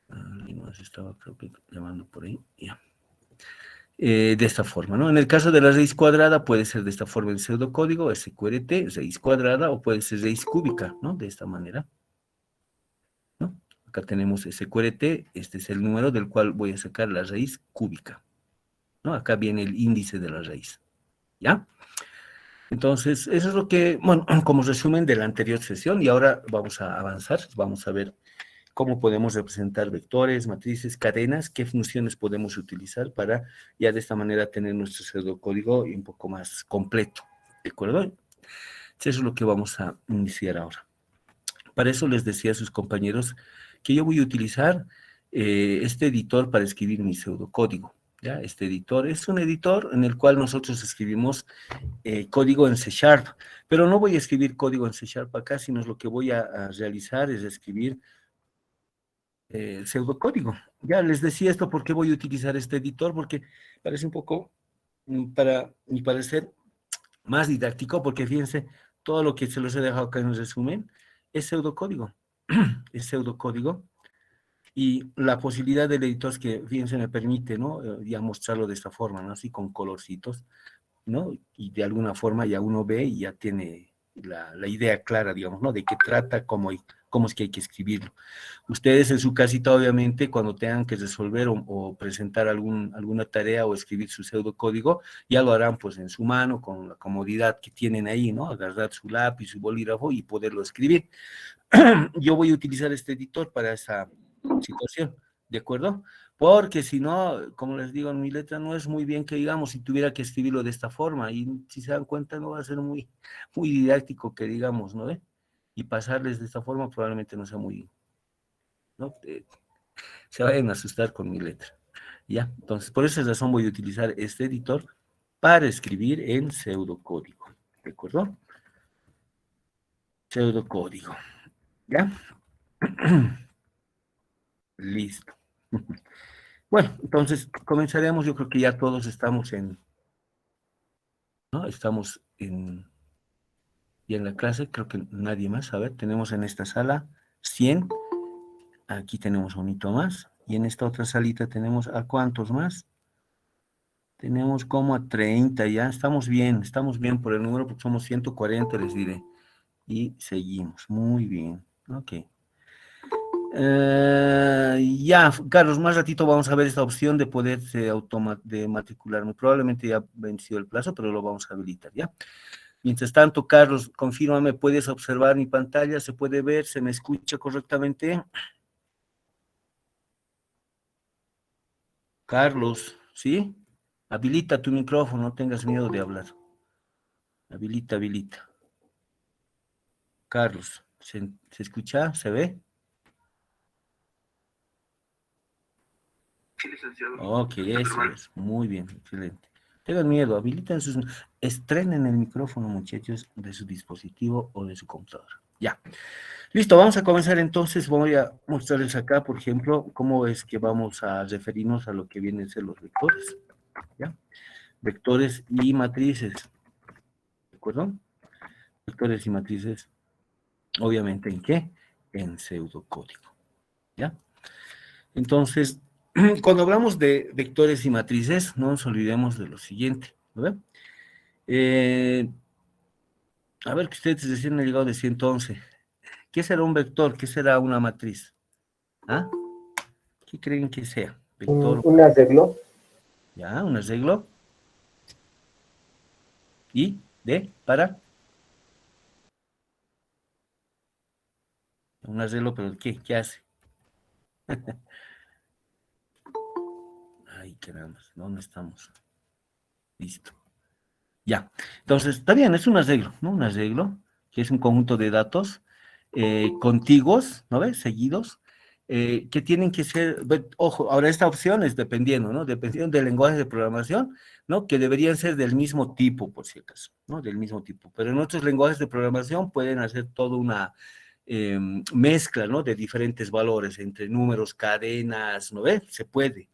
Alguien más estaba, creo que, llamando por ahí, ya. De esta forma, ¿no? En el caso de la raíz cuadrada puede ser de esta forma en pseudocódigo, SQRT, raíz cuadrada, o puede ser raíz cúbica, ¿no? De esta manera, ¿no? Acá tenemos SQRT, este es el número del cual voy a sacar la raíz cúbica, ¿no? Acá viene el índice de la raíz, ¿ya? Entonces, eso es lo que, bueno, como resumen de la anterior sesión, y ahora vamos a avanzar, vamos a ver cómo podemos representar vectores, matrices, cadenas, qué funciones podemos utilizar para ya de esta manera tener nuestro pseudocódigo un poco más completo, ¿de acuerdo? Eso es lo que vamos a iniciar ahora. Para eso les decía a sus compañeros que yo voy a utilizar este editor para escribir mi pseudocódigo, ¿ya? Este editor es un editor en el cual nosotros escribimos código en C#, pero no voy a escribir código en C# acá, sino lo que voy a realizar es escribir el pseudocódigo. Ya les decía esto porque voy a utilizar este editor, porque parece un poco, para mi parecer, más didáctico, porque fíjense, todo lo que se los he dejado acá en el resumen es pseudocódigo. Es pseudocódigo. Y la posibilidad del editor es que, fíjense, me permite, ¿no? Ya mostrarlo de esta forma, ¿no? Así con colorcitos, ¿no? Y de alguna forma ya uno ve y ya tiene la idea clara, digamos, ¿no? De qué trata, cómo es que hay que escribirlo. Ustedes en su casita, obviamente, cuando tengan que resolver o presentar alguna tarea o escribir su pseudocódigo, ya lo harán pues en su mano, con la comodidad que tienen ahí, ¿no? Agarrar su lápiz, su bolígrafo y poderlo escribir. Yo voy a utilizar este editor para esa situación, ¿de acuerdo? Porque si no, como les digo, en mi letra no es muy bien que digamos si tuviera que escribirlo de esta forma, y si se dan cuenta no va a ser muy didáctico que digamos, ¿no? Y pasarles de esta forma probablemente no sea muy, ¿no? Se vayan a asustar con mi letra, ¿ya? Entonces, por esa razón voy a utilizar este editor para escribir en pseudocódigo, ¿de acuerdo? Pseudocódigo, ¿ya? Listo. Bueno, entonces comenzaremos. Yo creo que ya todos estamos ¿no? Estamos y en la clase, creo que nadie más. A ver, tenemos en esta sala 100. Aquí tenemos un hito más. Y en esta otra salita tenemos ¿a cuántos más? Tenemos como a 30 ya. Estamos bien por el número, porque somos 140, les diré. Y seguimos. Muy bien. Ok. Ya, Carlos, más ratito vamos a ver esta opción de poderse de matricularme. Probablemente ya venció el plazo, pero lo vamos a habilitar, ¿ya? Mientras tanto, Carlos, confírmame, ¿puedes observar mi pantalla? ¿Se puede ver? ¿Se me escucha correctamente? Carlos, ¿sí? Habilita tu micrófono, no tengas miedo de hablar. Habilita. Carlos, ¿se escucha? ¿Se ve? Sí, licenciado. Ok, eso es. Muy bien, excelente. Tengan miedo, habiliten estrenen el micrófono, muchachos, de su dispositivo o de su computadora. Ya. Listo, vamos a comenzar entonces. Voy a mostrarles acá, por ejemplo, cómo es que vamos a referirnos a lo que vienen a ser los vectores. ¿Ya? Vectores y matrices. ¿De acuerdo? Vectores y matrices, obviamente, ¿en qué? En pseudocódigo. ¿Ya? Entonces, cuando hablamos de vectores y matrices, no nos olvidemos de lo siguiente, ¿no? A ver, que ustedes recién han llegado de 111. ¿Qué será un vector? ¿Qué será una matriz? ¿Ah? ¿Qué creen que sea? Vector. Un arreglo. Ya, un arreglo. ¿Y? ¿Para? Un arreglo, pero ¿qué? ¿Qué hace? Ay, caramba, ¿dónde estamos? Listo. Ya, entonces, está bien, es un arreglo, ¿no? Un arreglo, que es un conjunto de datos contiguos, ¿no ves? Seguidos, que tienen que ser, ojo, ahora esta opción es dependiendo, ¿no? Dependiendo del lenguaje de programación, ¿no? Que deberían ser del mismo tipo, por si acaso, ¿no? Del mismo tipo. Pero en otros lenguajes de programación pueden hacer toda una mezcla, ¿no? De diferentes valores, entre números, cadenas, ¿no ve? Se puede.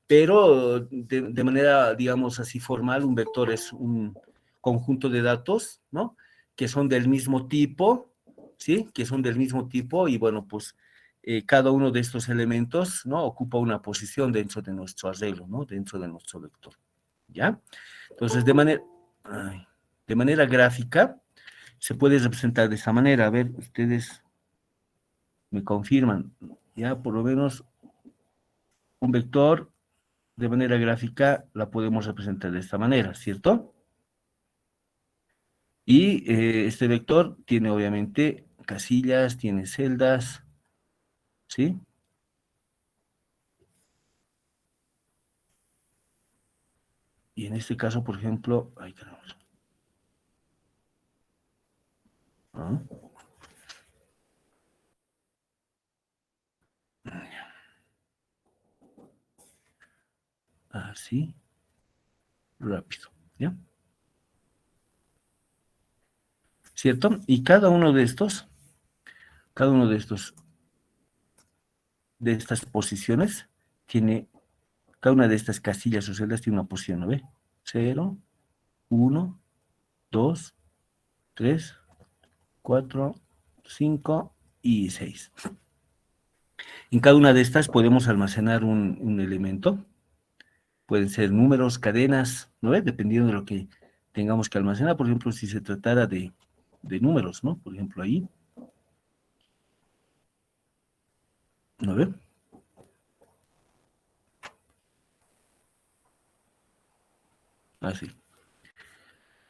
Pero de manera, digamos así, formal, un vector es un conjunto de datos, ¿no? Que son del mismo tipo, ¿sí? Que son del mismo tipo y, bueno, pues cada uno de estos elementos, ¿no? Ocupa una posición dentro de nuestro arreglo, ¿no? Dentro de nuestro vector, ¿ya? Entonces, de manera gráfica, se puede representar de esta manera. A ver, ustedes me confirman, ya por lo menos un vector de manera gráfica la podemos representar de esta manera, ¿cierto? Y este vector tiene obviamente casillas, tiene celdas, ¿sí? Y en este caso, por ejemplo, ahí tenemos. ¿Ah? Así, rápido, ¿ya? ¿Cierto? Y cada uno de estos, de estas posiciones, cada una de estas casillas o celdas tiene una posición, ¿no ve? 0, 1, 2, 3, 4, 5 y 6. En cada una de estas podemos almacenar un elemento. Pueden ser números, cadenas, ¿no ve? Dependiendo de lo que tengamos que almacenar. Por ejemplo, si se tratara de números, ¿no? Por ejemplo, ahí. ¿No ve? Así.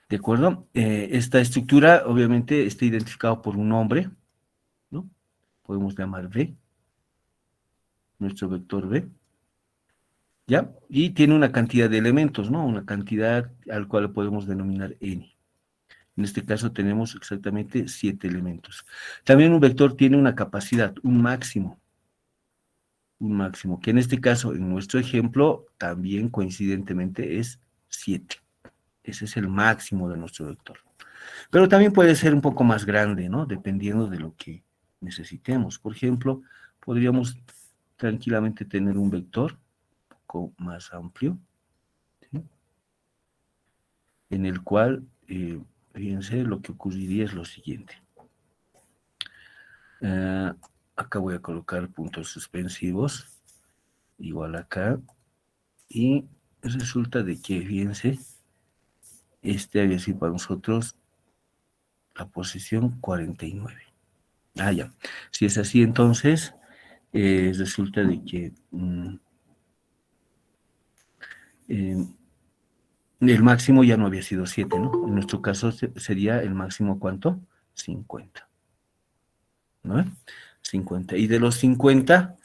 ¿De acuerdo? Esta estructura, obviamente, está identificada por un nombre, ¿no? Podemos llamar B, nuestro vector B, ¿ya? Y tiene una cantidad de elementos, ¿no? Una cantidad al cual podemos denominar N. En este caso tenemos exactamente 7 elementos. También un vector tiene una capacidad, un máximo, que en este caso, en nuestro ejemplo, también coincidentemente es 7. Ese es el máximo de nuestro vector. Pero también puede ser un poco más grande, ¿no? Dependiendo de lo que necesitemos. Por ejemplo, podríamos tranquilamente tener un vector un poco más amplio, ¿sí? En el cual, fíjense, lo que ocurriría es lo siguiente. Acá voy a colocar puntos suspensivos, igual acá, y resulta de que, fíjense, este había sido para nosotros la posición 49. Ya. Si es así, entonces, resulta de que el máximo ya no había sido 7, ¿no? En nuestro caso sería el máximo, ¿cuánto? 50. ¿No? 50. Y de los 50,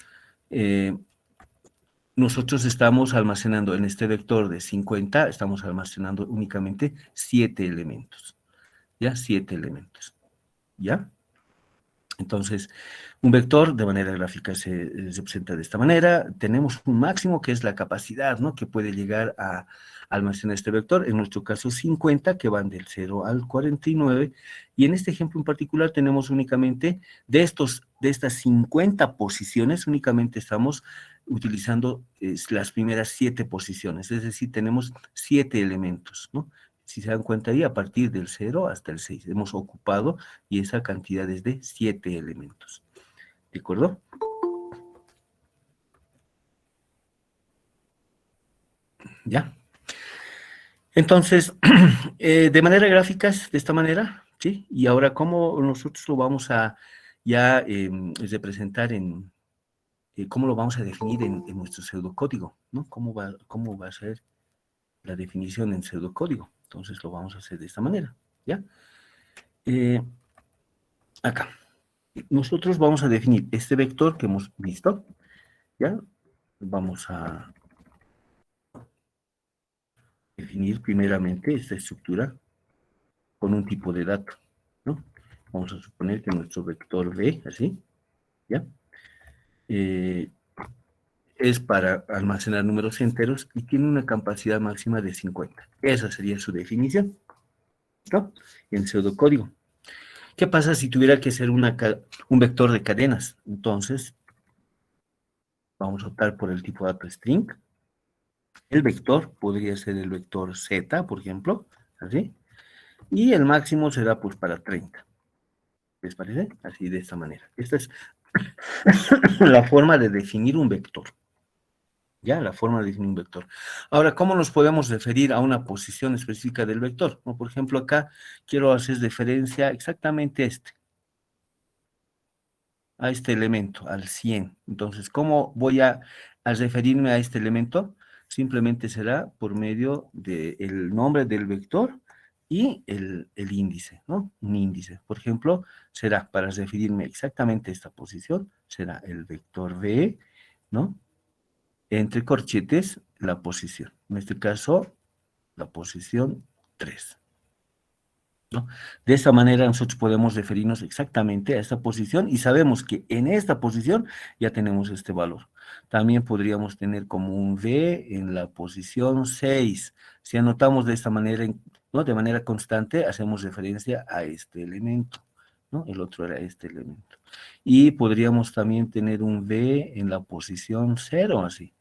nosotros estamos almacenando en este vector de 50, estamos almacenando únicamente 7 elementos. ¿Ya? 7 elementos. ¿Ya? Entonces, un vector de manera gráfica se representa de esta manera. Tenemos un máximo que es la capacidad, ¿no? Que puede llegar a almacenar este vector. En nuestro caso 50, que van del 0 al 49. Y en este ejemplo en particular tenemos únicamente de estas 50 posiciones, únicamente estamos utilizando las primeras 7 posiciones. Es decir, tenemos 7 elementos, ¿no? Si se dan cuenta ahí, a partir del 0 hasta el 6 hemos ocupado y esa cantidad es de 7 elementos. ¿De acuerdo? ¿Ya? Entonces, de manera gráfica es de esta manera, ¿sí? Y ahora, ¿cómo nosotros lo vamos a ya representar cómo lo vamos a definir en nuestro pseudocódigo, ¿no? ¿Cómo va a ser la definición en pseudocódigo? Entonces, lo vamos a hacer de esta manera, ¿ya? Acá. Nosotros vamos a definir este vector que hemos visto, ¿ya? Vamos a definir primeramente esta estructura con un tipo de dato, ¿no? Vamos a suponer que nuestro vector B, así, ¿ya? es para almacenar números enteros y tiene una capacidad máxima de 50. Esa sería su definición, ¿no? En pseudocódigo. ¿Qué pasa si tuviera que ser un vector de cadenas? Entonces, vamos a optar por el tipo de dato string. El vector podría ser el vector z, por ejemplo, así. Y el máximo será pues para 30. ¿Les parece? Así, de esta manera. Esta es la forma de definir un vector. ¿Ya? La forma de definir un vector. Ahora, ¿cómo nos podemos referir a una posición específica del vector? ¿No? Por ejemplo, acá quiero hacer referencia exactamente a este elemento, al 100. Entonces, ¿cómo voy a referirme a este elemento? Simplemente será por medio del nombre del vector y el índice, ¿no? Un índice. Por ejemplo, será, para referirme exactamente a esta posición, será el vector V, ¿no? Entre corchetes, la posición. En este caso, la posición 3. ¿No? De esta manera nosotros podemos referirnos exactamente a esta posición y sabemos que en esta posición ya tenemos este valor. También podríamos tener como un V en la posición 6. Si anotamos de esta manera, ¿no? De manera constante, hacemos referencia a este elemento, ¿no? El otro era este elemento. Y podríamos también tener un V en la posición 0, así.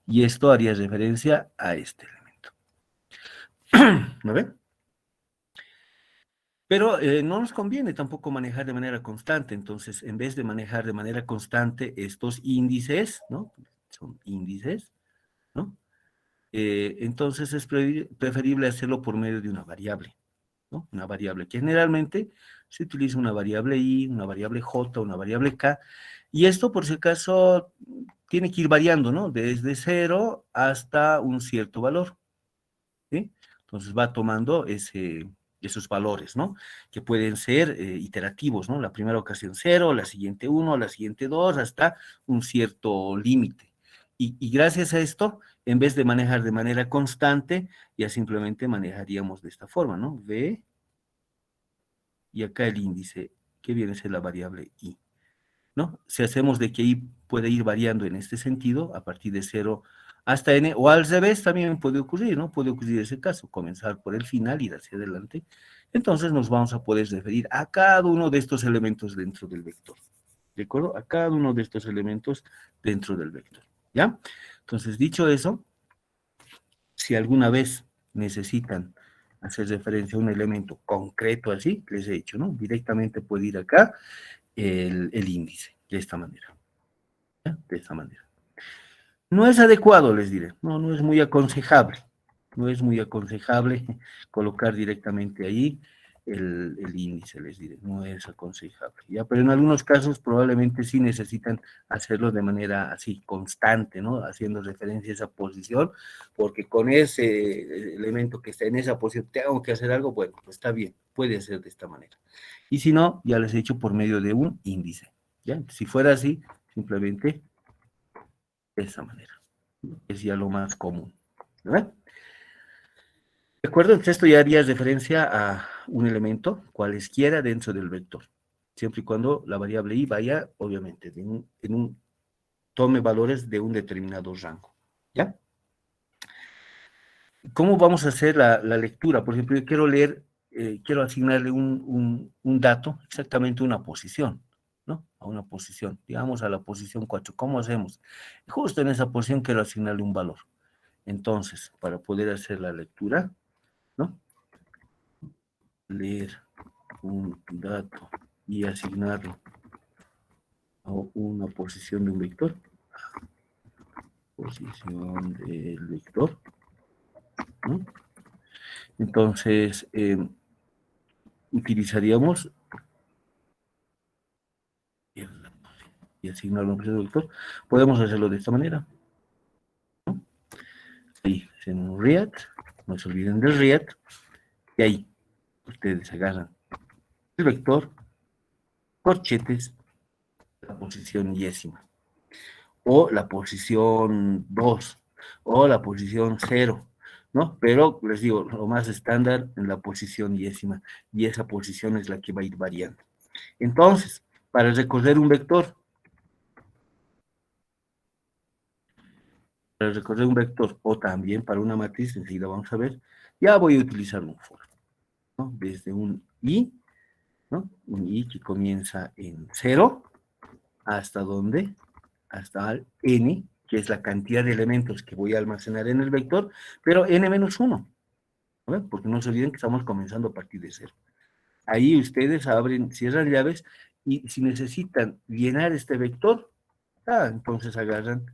Y esto haría referencia a este elemento. ¿No ven? Pero no nos conviene tampoco manejar de manera constante. Entonces, en vez de manejar de manera constante estos índices, ¿no? Son índices, ¿no? Entonces es preferible hacerlo por medio de una variable, ¿no? Una variable que generalmente se utiliza una variable i, una variable j, una variable k, y esto por si acaso tiene que ir variando, ¿no? Desde 0 hasta un cierto valor, ¿sí? Entonces va tomando esos valores, ¿no? Que pueden ser iterativos, ¿no? La primera ocasión 0, la siguiente 1, la siguiente 2, hasta un cierto límite. Y gracias a esto, en vez de manejar de manera constante, ya simplemente manejaríamos de esta forma, ¿no? V, y acá el índice, que viene a ser la variable i, ¿no? Si hacemos de que i puede ir variando en este sentido, a partir de 0 hasta n, o al revés también puede ocurrir, ¿no? Puede ocurrir ese caso, comenzar por el final, ir hacia adelante. Entonces nos vamos a poder referir a cada uno de estos elementos dentro del vector, ¿de acuerdo? A cada uno de estos elementos dentro del vector, ¿ya? Entonces, dicho eso, si alguna vez necesitan hacer referencia a un elemento concreto así, les he dicho, ¿no? Directamente puede ir acá el índice, de esta manera, ¿ya? De esta manera. No es adecuado, les diré, no es muy aconsejable, no es muy aconsejable colocar directamente ahí el índice, les diré, no es aconsejable, ¿ya? Pero en algunos casos probablemente sí necesitan hacerlo de manera así, constante, ¿no? Haciendo referencia a esa posición, porque con ese elemento que está en esa posición tengo que hacer algo, bueno, pues está bien, puede ser de esta manera. Y si no, ya les he hecho por medio de un índice, ¿ya? Si fuera así, simplemente de esa manera. Es ya lo más común, ¿verdad? ¿De acuerdo? Entonces esto ya haría referencia a un elemento, cualesquiera dentro del vector, siempre y cuando la variable i vaya, obviamente, tome valores de un determinado rango, ¿ya? ¿Cómo vamos a hacer la lectura? Por ejemplo, yo quiero leer, quiero asignarle un dato, exactamente una posición, ¿no? A una posición, digamos a la posición 4. ¿Cómo hacemos? Justo en esa posición quiero asignarle un valor. Entonces, para poder hacer la lectura, ¿no? Leer un dato y asignarlo a una posición de un vector. Posición del vector, ¿no? Entonces, utilizaríamos y asignarlo a un posición del vector. Podemos hacerlo de esta manera, ¿no? Ahí, en un read, no se olviden del read, y ahí ustedes agarran el vector, corchetes, la posición yésima, o la posición 2, o la posición 0, ¿no? Pero les digo, lo más estándar en la posición yésima, y esa posición es la que va a ir variando. Entonces, para recorrer un vector, para recorrer un vector o también para una matriz, enseguida vamos a ver, ya voy a utilizar un for, ¿no? Desde un i, ¿no? Un i que comienza en 0, ¿hasta dónde? Hasta el n, que es la cantidad de elementos que voy a almacenar en el vector, pero n-1, ¿no? Porque no se olviden que estamos comenzando a partir de 0. Ahí ustedes abren, cierran llaves, y si necesitan llenar este vector, entonces agarran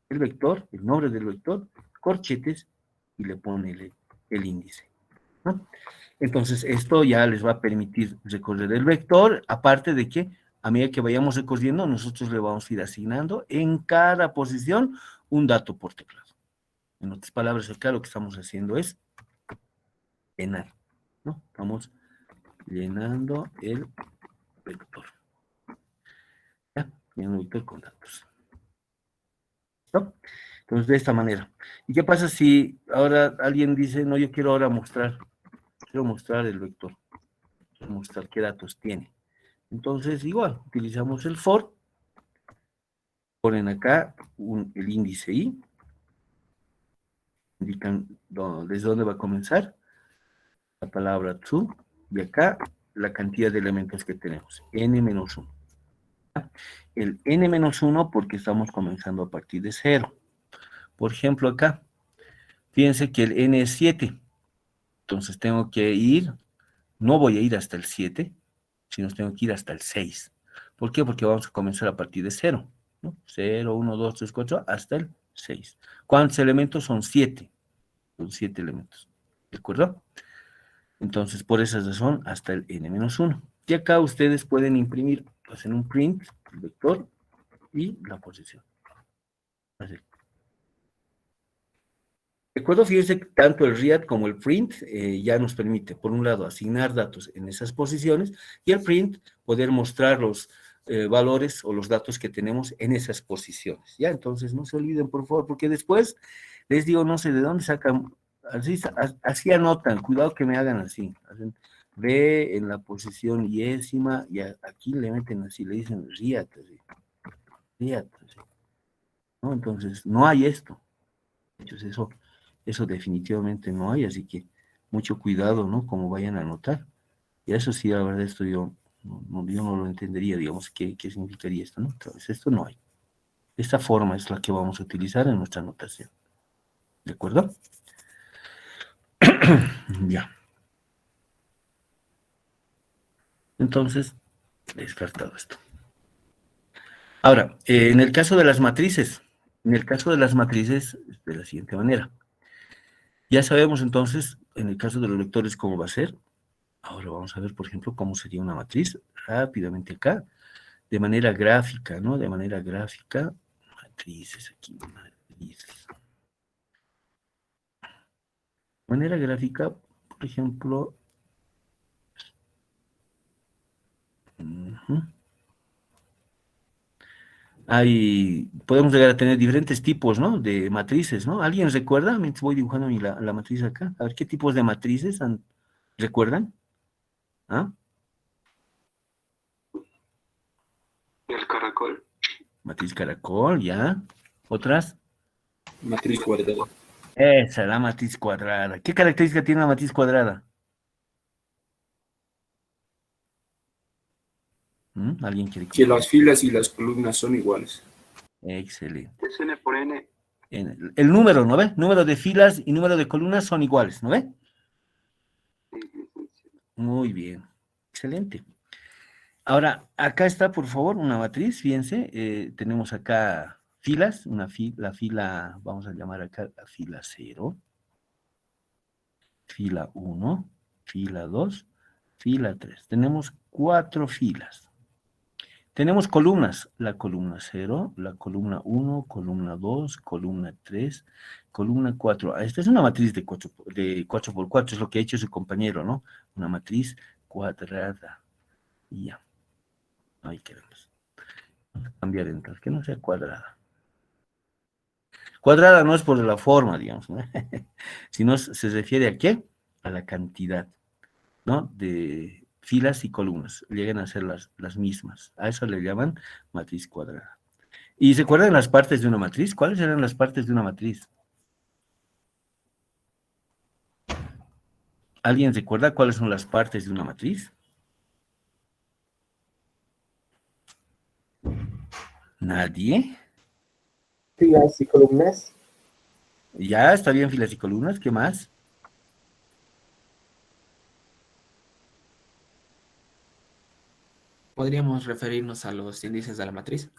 el vector, el nombre del vector, corchetes, y le ponen el índice, ¿no? Entonces, esto ya les va a permitir recorrer el vector, aparte de que a medida que vayamos recorriendo, nosotros le vamos a ir asignando en cada posición un dato por teclado. En otras palabras, acá lo que estamos haciendo es llenar, ¿no? Estamos llenando el vector. ¿Ya? Llenando el vector con datos. ¿No? Entonces, de esta manera. ¿Y qué pasa si ahora alguien dice, no, yo quiero ahora mostrar el vector, quiero mostrar qué datos tiene? Entonces, igual, utilizamos el for, ponen acá el índice i, indican desde dónde va a comenzar la palabra true, y acá la cantidad de elementos que tenemos, n-1. El n-1 porque estamos comenzando a partir de 0. Por ejemplo, acá, fíjense que el n es 7, entonces tengo que ir, no voy a ir hasta el 7, sino tengo que ir hasta el 6. ¿Por qué? Porque vamos a comenzar a partir de 0, ¿no? 0, 1, 2, 3, 4, hasta el 6. ¿Cuántos elementos? Son 7. Son 7 elementos. ¿De acuerdo? Entonces, por esa razón, hasta el n-1. Y acá ustedes pueden imprimir, hacen un print, el vector y la posición. Así. ¿De acuerdo? Fíjense que tanto el read como el print ya nos permite, por un lado, asignar datos en esas posiciones, y el print, poder mostrar los valores o los datos que tenemos en esas posiciones. ¿Ya? Entonces, no se olviden, por favor, porque después, les digo, no sé de dónde sacan, así anotan, cuidado que me hagan así, hacen B en la posición yésima, y aquí le meten así, le dicen read, así, ¿no? Entonces, no hay esto. Entonces, eso definitivamente no hay, así que mucho cuidado, ¿no? Como vayan a anotar. Y eso sí, la verdad, esto yo no lo entendería, digamos, qué significaría esto, ¿no? Entonces, esto no hay. Esta forma es la que vamos a utilizar en nuestra anotación. ¿De acuerdo? Ya. Entonces, descartado esto. Ahora, en el caso de las matrices, de la siguiente manera. Ya sabemos entonces, en el caso de los vectores, cómo va a ser. Ahora vamos a ver, por ejemplo, cómo sería una matriz, rápidamente acá, de manera gráfica, ¿no? De manera gráfica, matrices aquí, matrices. De manera gráfica, por ejemplo, podemos llegar a tener diferentes tipos, ¿no? De matrices, ¿no? ¿Alguien recuerda? Mientras voy dibujando la matriz acá. A ver, ¿qué tipos de matrices recuerdan? ¿Ah? El caracol. Matriz caracol, ¿ya? ¿Otras? Matriz cuadrada. Esa, la matriz cuadrada. ¿Qué característica tiene la matriz cuadrada? ¿Alguien quiere Que las filas y las columnas son iguales. Excelente. Es n por n. El número, ¿no ve? Número de filas y número de columnas son iguales, ¿no ve? Muy bien. Excelente. Ahora, acá está, por favor, una matriz, fíjense, tenemos acá filas, la fila, vamos a llamar acá la fila 0, fila 1, fila 2, fila 3. Tenemos 4 filas. Tenemos columnas, la columna 0, la columna 1, columna 2, columna 3, columna 4. Esta es una matriz de 4 por 4, es lo que ha hecho su compañero, ¿no? Una matriz cuadrada. Y ya. Ahí queremos. Cambiar entonces, que no sea cuadrada. Cuadrada no es por la forma, digamos, ¿no? Sino se refiere a qué? A la cantidad, ¿no? De filas y columnas. Llegan a ser las mismas. A eso le llaman matriz cuadrada. ¿Y se acuerdan las partes de una matriz? ¿Cuáles eran las partes de una matriz? ¿Alguien recuerda cuáles son las partes de una matriz? ¿Nadie? Filas y columnas. Ya, está bien, filas y columnas. ¿Qué más? Podríamos referirnos a los índices de la matriz.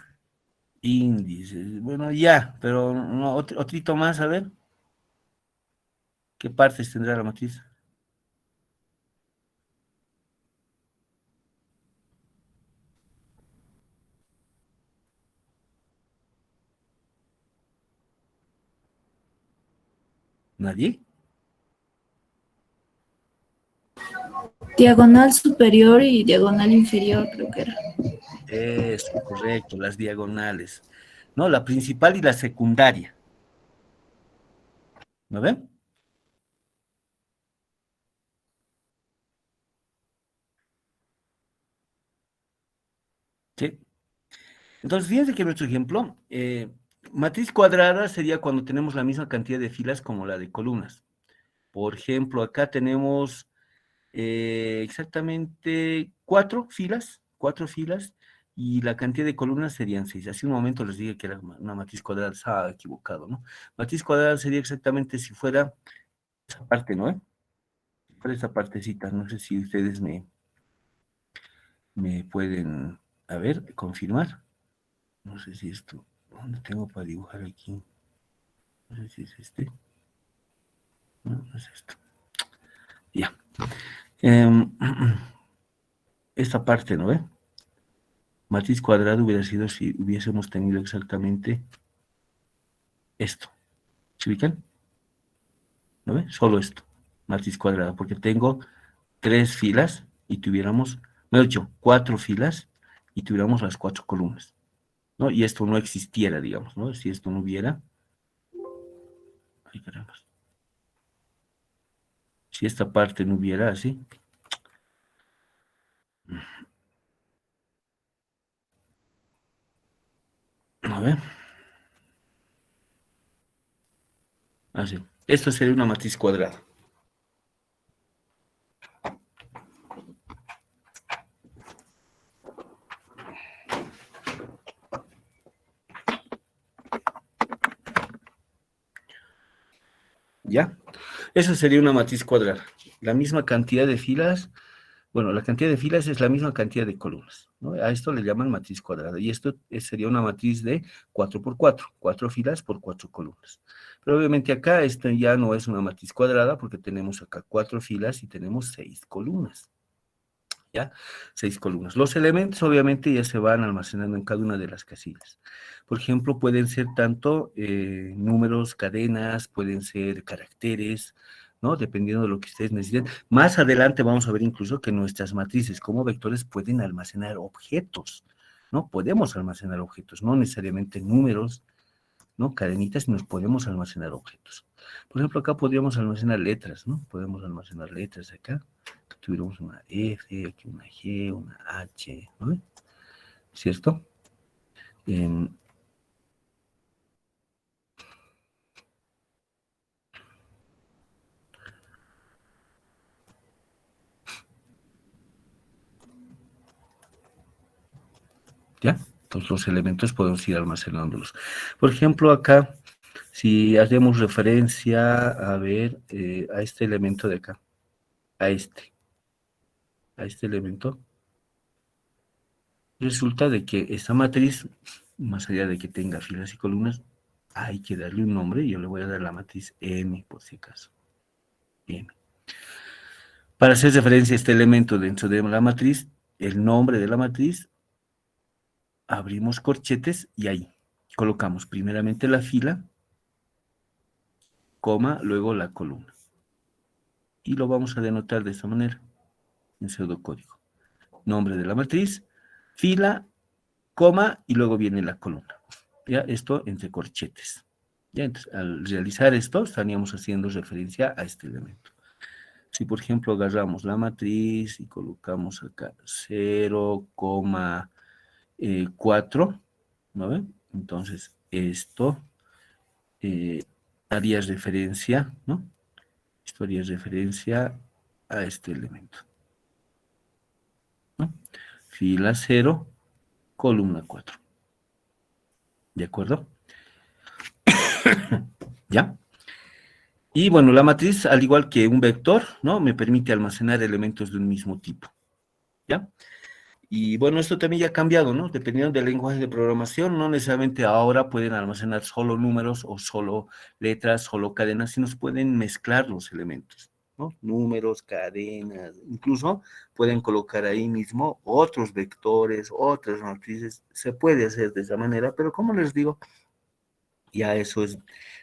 Índices. Bueno, ya, pero no, otrito más, a ver. ¿Qué partes tendrá la matriz? ¿Nadie? Diagonal superior y diagonal inferior, creo que era. Eso, correcto, las diagonales. No, la principal y la secundaria. ¿No ven? Sí. Entonces, fíjense que nuestro ejemplo, matriz cuadrada sería cuando tenemos la misma cantidad de filas como la de columnas. Por ejemplo, acá tenemos exactamente cuatro filas, y la cantidad de columnas serían 6. Hace un momento les dije que era una matriz cuadrada, estaba equivocado, ¿no? Matriz cuadrada sería exactamente si fuera esa parte, ¿no? Por esa partecita, no sé si ustedes me pueden, a ver, confirmar. No sé si esto, ¿dónde tengo para dibujar aquí? No sé si es este. No, no es esto. Ya. Esta parte, ¿no ve? Matriz cuadrada hubiera sido si hubiésemos tenido exactamente esto. ¿Se ubican? ¿No ve? Solo esto. Matriz cuadrada, porque tengo 3 filas y tuviéramos, me he dicho, 4 filas y tuviéramos las 4 columnas, ¿no? Y esto no existiera, digamos, ¿no? Si esto no hubiera, ay caramba, si esta parte no hubiera así, a ver, así, esto sería una matriz cuadrada. ¿Ya? Eso sería una matriz cuadrada. La misma cantidad de filas, bueno, la cantidad de filas es la misma cantidad de columnas, ¿no? A esto le llaman matriz cuadrada. Y esto sería una matriz de 4 por 4, 4 filas por 4 columnas. Pero obviamente acá esto ya no es una matriz cuadrada porque tenemos acá 4 filas y tenemos 6 columnas. ¿Ya? 6 columnas. Los elementos obviamente ya se van almacenando en cada una de las casillas. Por ejemplo, pueden ser tanto números, cadenas, pueden ser caracteres, ¿no? Dependiendo de lo que ustedes necesiten. Más adelante vamos a ver incluso que nuestras matrices como vectores pueden almacenar objetos, ¿no? Podemos almacenar objetos, no necesariamente números, ¿no? Cadenitas, nos podemos almacenar objetos. Por ejemplo, acá podríamos almacenar letras, ¿no? Podemos almacenar letras acá. Aquí tuviéramos una F, aquí una G, una H, ¿no? ¿Cierto? ¿Ya? Entonces los elementos podemos ir almacenándolos. Por ejemplo, acá, si hacemos referencia, a ver, a este elemento de acá, a este elemento, resulta de que esta matriz, más allá de que tenga filas y columnas, hay que darle un nombre, yo le voy a dar la matriz M, por si acaso. M. Para hacer referencia a este elemento dentro de la matriz, el nombre de la matriz, abrimos corchetes y ahí colocamos primeramente la fila, coma, luego la columna. Y lo vamos a denotar de esta manera, en pseudocódigo. Nombre de la matriz, fila, coma, y luego viene la columna. Ya, esto entre corchetes. Ya, entonces, al realizar esto, estaríamos haciendo referencia a este elemento. Si, por ejemplo, agarramos la matriz y colocamos acá 0,4, ¿no ven? Entonces, esto haría referencia, ¿no? Esto haría referencia a este elemento, ¿no? Fila 0, columna 4. ¿De acuerdo? ¿Ya? Y bueno, la matriz, al igual que un vector, ¿no? Me permite almacenar elementos de un mismo tipo, ¿ya? Y bueno, esto también ya ha cambiado, ¿no? Dependiendo del lenguaje de programación, no necesariamente ahora pueden almacenar solo números o solo letras, solo cadenas, sino se pueden mezclar los elementos, ¿no? Números, cadenas, incluso pueden colocar ahí mismo otros vectores, otras matrices, se puede hacer de esa manera, pero como les digo, ya eso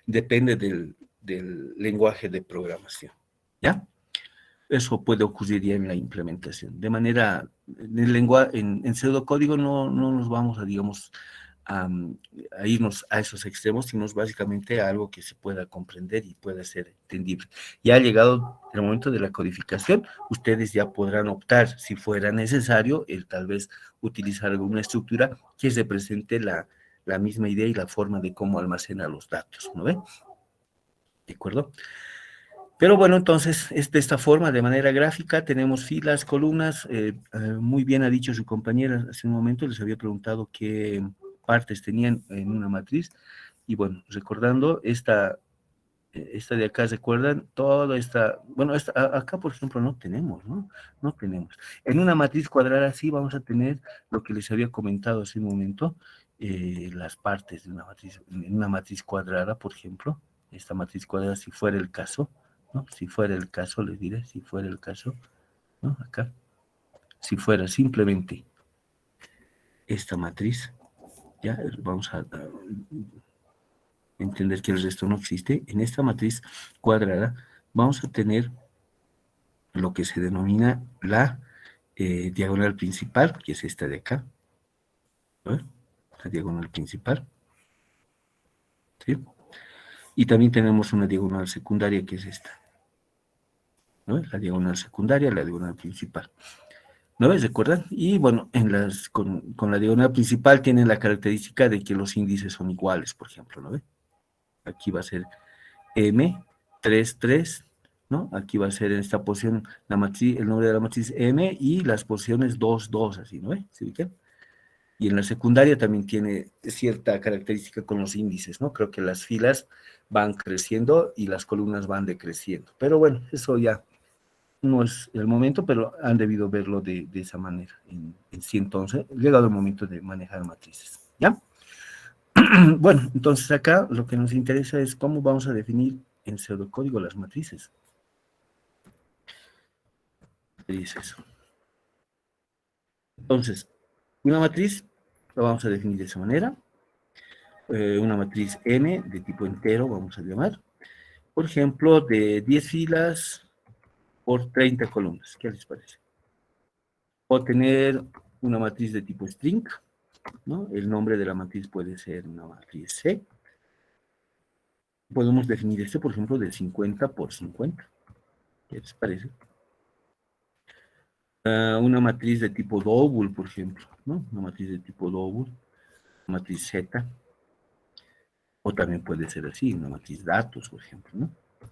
depende del lenguaje de programación, ¿ya? Eso puede ocurrir ya en la implementación. De manera, en pseudocódigo no nos vamos a, digamos, a irnos a esos extremos, sino básicamente a algo que se pueda comprender y pueda ser entendible. Ya ha llegado el momento de la codificación, ustedes ya podrán optar, si fuera necesario, el tal vez utilizar alguna estructura que represente la misma idea y la forma de cómo almacena los datos, ¿no ve? ¿De acuerdo? Pero bueno, entonces, de esta forma, de manera gráfica, tenemos filas, columnas. Muy bien ha dicho su compañera hace un momento, les había preguntado qué partes tenían en una matriz. Y bueno, recordando, esta de acá, ¿recuerdan? Toda esta, bueno, acá, por ejemplo, no tenemos, ¿no? No tenemos. En una matriz cuadrada sí vamos a tener lo que les había comentado hace un momento, las partes de una matriz. En una matriz cuadrada, por ejemplo, esta matriz cuadrada, si fuera el caso, ¿no? Si fuera el caso, les diré, si fuera el caso, ¿no? Acá, si fuera simplemente esta matriz, ya vamos a entender que el resto no existe. En esta matriz cuadrada vamos a tener lo que se denomina la diagonal principal, que es esta de acá, ¿no? La diagonal principal, ¿sí? Y también tenemos una diagonal secundaria, que es esta, ¿no? La diagonal secundaria, la diagonal principal. ¿No ves? ¿Recuerdan? Y bueno, con la diagonal principal tienen la característica de que los índices son iguales, por ejemplo, ¿no ves? Aquí va a ser M, 3, 3, ¿no? Aquí va a ser en esta posición la matriz, el nombre de la matriz M y las posiciones 2, 2, así, ¿no ves? ¿Sí? Y en la secundaria también tiene cierta característica con los índices, ¿no? Creo que las filas van creciendo y las columnas van decreciendo. Pero bueno, eso ya no es el momento, pero han debido verlo de esa manera. En sí, entonces, llegado el momento de manejar matrices, ¿ya? Bueno, entonces acá lo que nos interesa es cómo vamos a definir en pseudocódigo las matrices. ¿Qué dice eso? Entonces, una matriz la vamos a definir de esa manera. Una matriz M de tipo entero, vamos a llamar. Por ejemplo, de 10 filas por 30 columnas. ¿Qué les parece? O tener una matriz de tipo string, ¿no? El nombre de la matriz puede ser una matriz C. Podemos definir esto, por ejemplo, de 50 por 50. ¿Qué les parece? Una matriz de tipo double, por ejemplo, ¿no? Una matriz de tipo double, matriz Z. O también puede ser así, una matriz datos, por ejemplo, ¿no?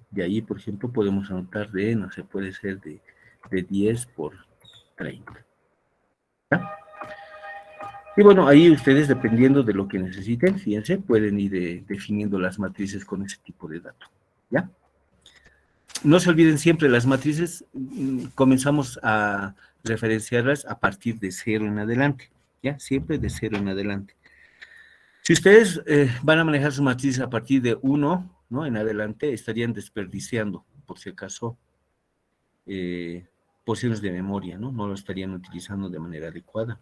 De ahí, por ejemplo, podemos anotar de, no sé, puede ser de 10 por 30. ¿Ya? Y bueno, ahí ustedes, dependiendo de lo que necesiten, fíjense, pueden ir definiendo las matrices con ese tipo de dato, ¿ya? No se olviden siempre, las matrices comenzamos a referenciarlas a partir de 0 en adelante, ¿ya? Siempre de 0 en adelante. Si ustedes van a manejar su matriz a partir de 1, ¿no? En adelante, estarían desperdiciando, por si acaso, porciones de memoria, ¿no? No lo estarían utilizando de manera adecuada.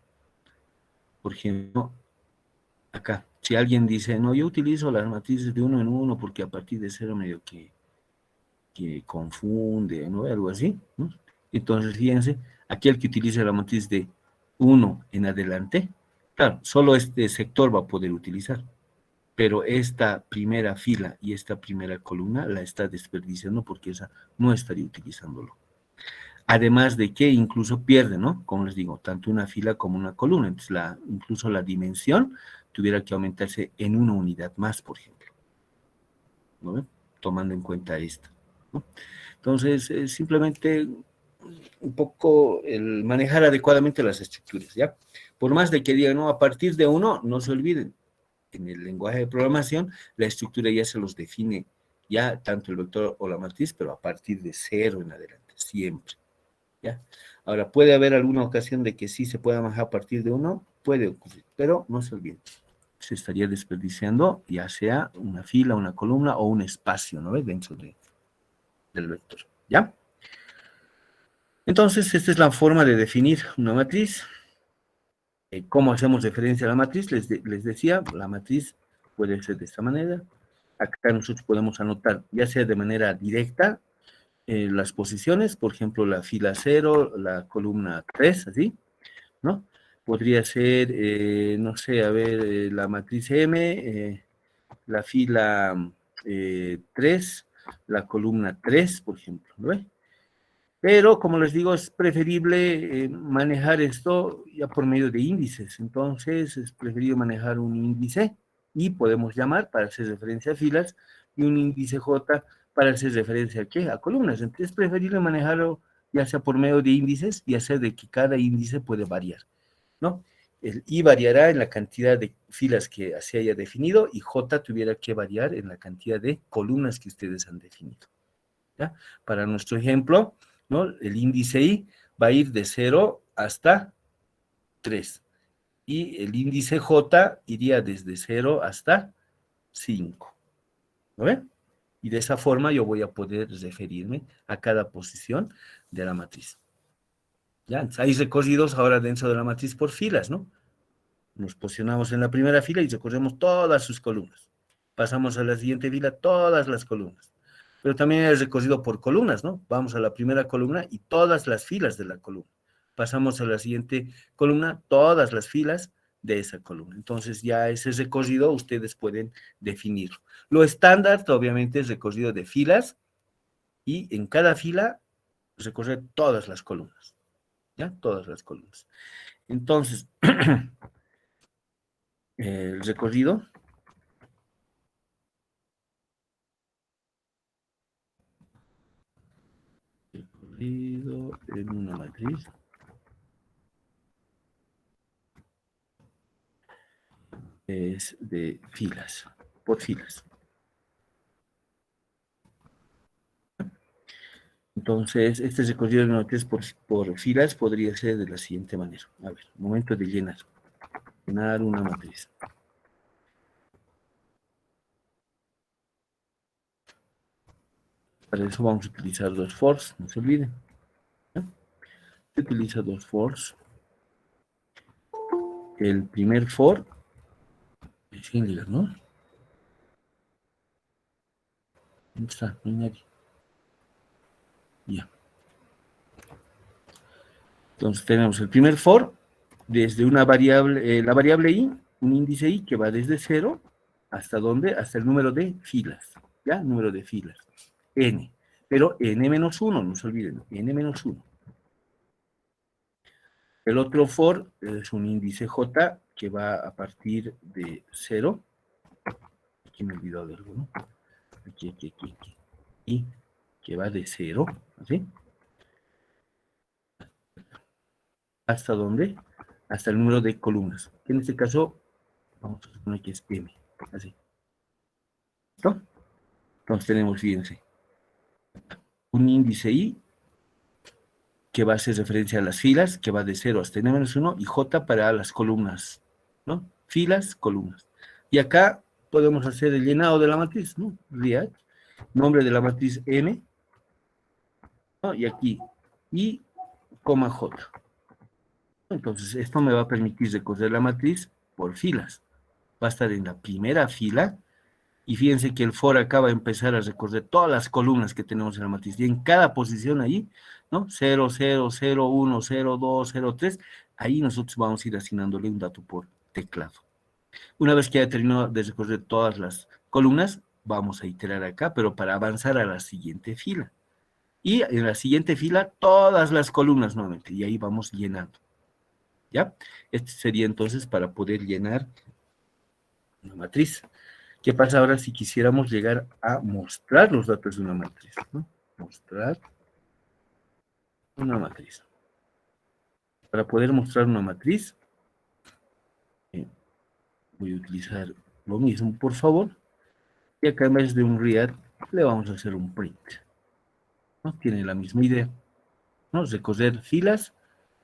Por ejemplo, acá, si alguien dice, no, yo utilizo las matrices de 1 en 1 porque a partir de 0 medio que confunde, ¿no? Algo así, ¿no? Entonces, fíjense, aquel que utiliza la matriz de 1 en adelante, claro, solo este sector va a poder utilizar, pero esta primera fila y esta primera columna la está desperdiciando porque esa no estaría utilizándolo. Además de que incluso pierde, ¿no? Como les digo, tanto una fila como una columna. Entonces, incluso la dimensión tuviera que aumentarse en una unidad más, por ejemplo, ¿no ven? Tomando en cuenta esto, ¿no? Entonces, simplemente un poco el manejar adecuadamente las estructuras, ¿ya? Por más de que digan, no, a partir de 1, no se olviden, en el lenguaje de programación, la estructura ya se los define, ya tanto el vector o la matriz, pero a partir de 0 en adelante, siempre, ¿ya? Ahora, puede haber alguna ocasión de que sí se pueda manejar a partir de 1, puede ocurrir, pero no se olviden, se estaría desperdiciando ya sea una fila, una columna o un espacio, ¿no? Dentro del vector, ¿ya? Entonces, esta es la forma de definir una matriz. ¿Cómo hacemos referencia a la matriz? Les decía, la matriz puede ser de esta manera. Acá nosotros podemos anotar, ya sea de manera directa, las posiciones, por ejemplo, la fila 0, la columna 3, así, ¿no? Podría ser, no sé, a ver, la matriz M, la fila 3, la columna 3, por ejemplo, ¿no ve? Pero, como les digo, es preferible manejar esto ya por medio de índices. Entonces, es preferible manejar un índice y podemos llamar para hacer referencia a filas y un índice J para hacer referencia ¿a qué? A columnas. Entonces, es preferible manejarlo ya sea por medio de índices y hacer de que cada índice puede variar, ¿no? El I variará en la cantidad de filas que se haya definido y J tuviera que variar en la cantidad de columnas que ustedes han definido, ¿ya? Para nuestro ejemplo, ¿no? El índice I va a ir de 0 hasta 3. Y el índice J iría desde 0 hasta 5. ¿Lo ven? Y de esa forma yo voy a poder referirme a cada posición de la matriz. ¿Ya? Entonces, hay recorridos ahora dentro de la matriz por filas, ¿no? Nos posicionamos en la primera fila y recorremos todas sus columnas. Pasamos a la siguiente fila, todas las columnas. Pero también hay recorrido por columnas, ¿no? Vamos a la primera columna y todas las filas de la columna. Pasamos a la siguiente columna, todas las filas de esa columna. Entonces ya ese recorrido ustedes pueden definirlo. Lo estándar, obviamente, es recorrido de filas y en cada fila recorrer todas las columnas, ¿ya? Todas las columnas. Entonces, el recorrido en una matriz es de filas, por filas. Entonces, este recorrido de una matriz por filas podría ser de la siguiente manera. A ver, momento de llenar una matriz. Para eso vamos a utilizar dos fors, no se olviden, ¿no? Se utiliza dos fors. El primer for es Schindler, ¿no? ¿Dónde está? No hay nadie. Ya. Entonces tenemos el primer for desde una variable, la variable i, un índice i que va desde 0 hasta dónde, hasta el número de filas, ¿ya? Número de filas. N, pero n-1, no se olviden, n-1. El otro for es un índice j que va a partir de 0. Aquí me he olvidado de algo, ¿no? Aquí. Y que va de 0, ¿así? ¿Hasta dónde? Hasta el número de columnas. Que en este caso, vamos a suponer que es m, así. ¿Listo? Entonces tenemos, fíjense, un índice i que va a hacer referencia a las filas, que va de 0 hasta n-1, y j para las columnas, ¿no? Filas, columnas. Y acá podemos hacer el llenado de la matriz, ¿no? Real, nombre de la matriz m, ¿no? Y aquí, i, coma j. Entonces, esto me va a permitir recorrer la matriz por filas. Va a estar en la primera fila, y fíjense que el for acá va a empezar a recorrer todas las columnas que tenemos en la matriz, y en cada posición ahí, ¿no? 0, 0, 0, 1, 0, 2, 0, 3, ahí nosotros vamos a ir asignándole un dato por teclado. Una vez que haya terminado de recorrer todas las columnas, vamos a iterar acá, pero para avanzar a la siguiente fila. Y en la siguiente fila, todas las columnas nuevamente, y ahí vamos llenando. ¿Ya? Este sería entonces para poder llenar una matriz. ¿Qué pasa ahora si quisiéramos llegar a mostrar los datos de una matriz, ¿no? Mostrar una matriz. Para poder mostrar una matriz, voy a utilizar lo mismo, por favor. Y acá en vez de un read, le vamos a hacer un print, ¿no? Tiene la misma idea, ¿no? Recorrer filas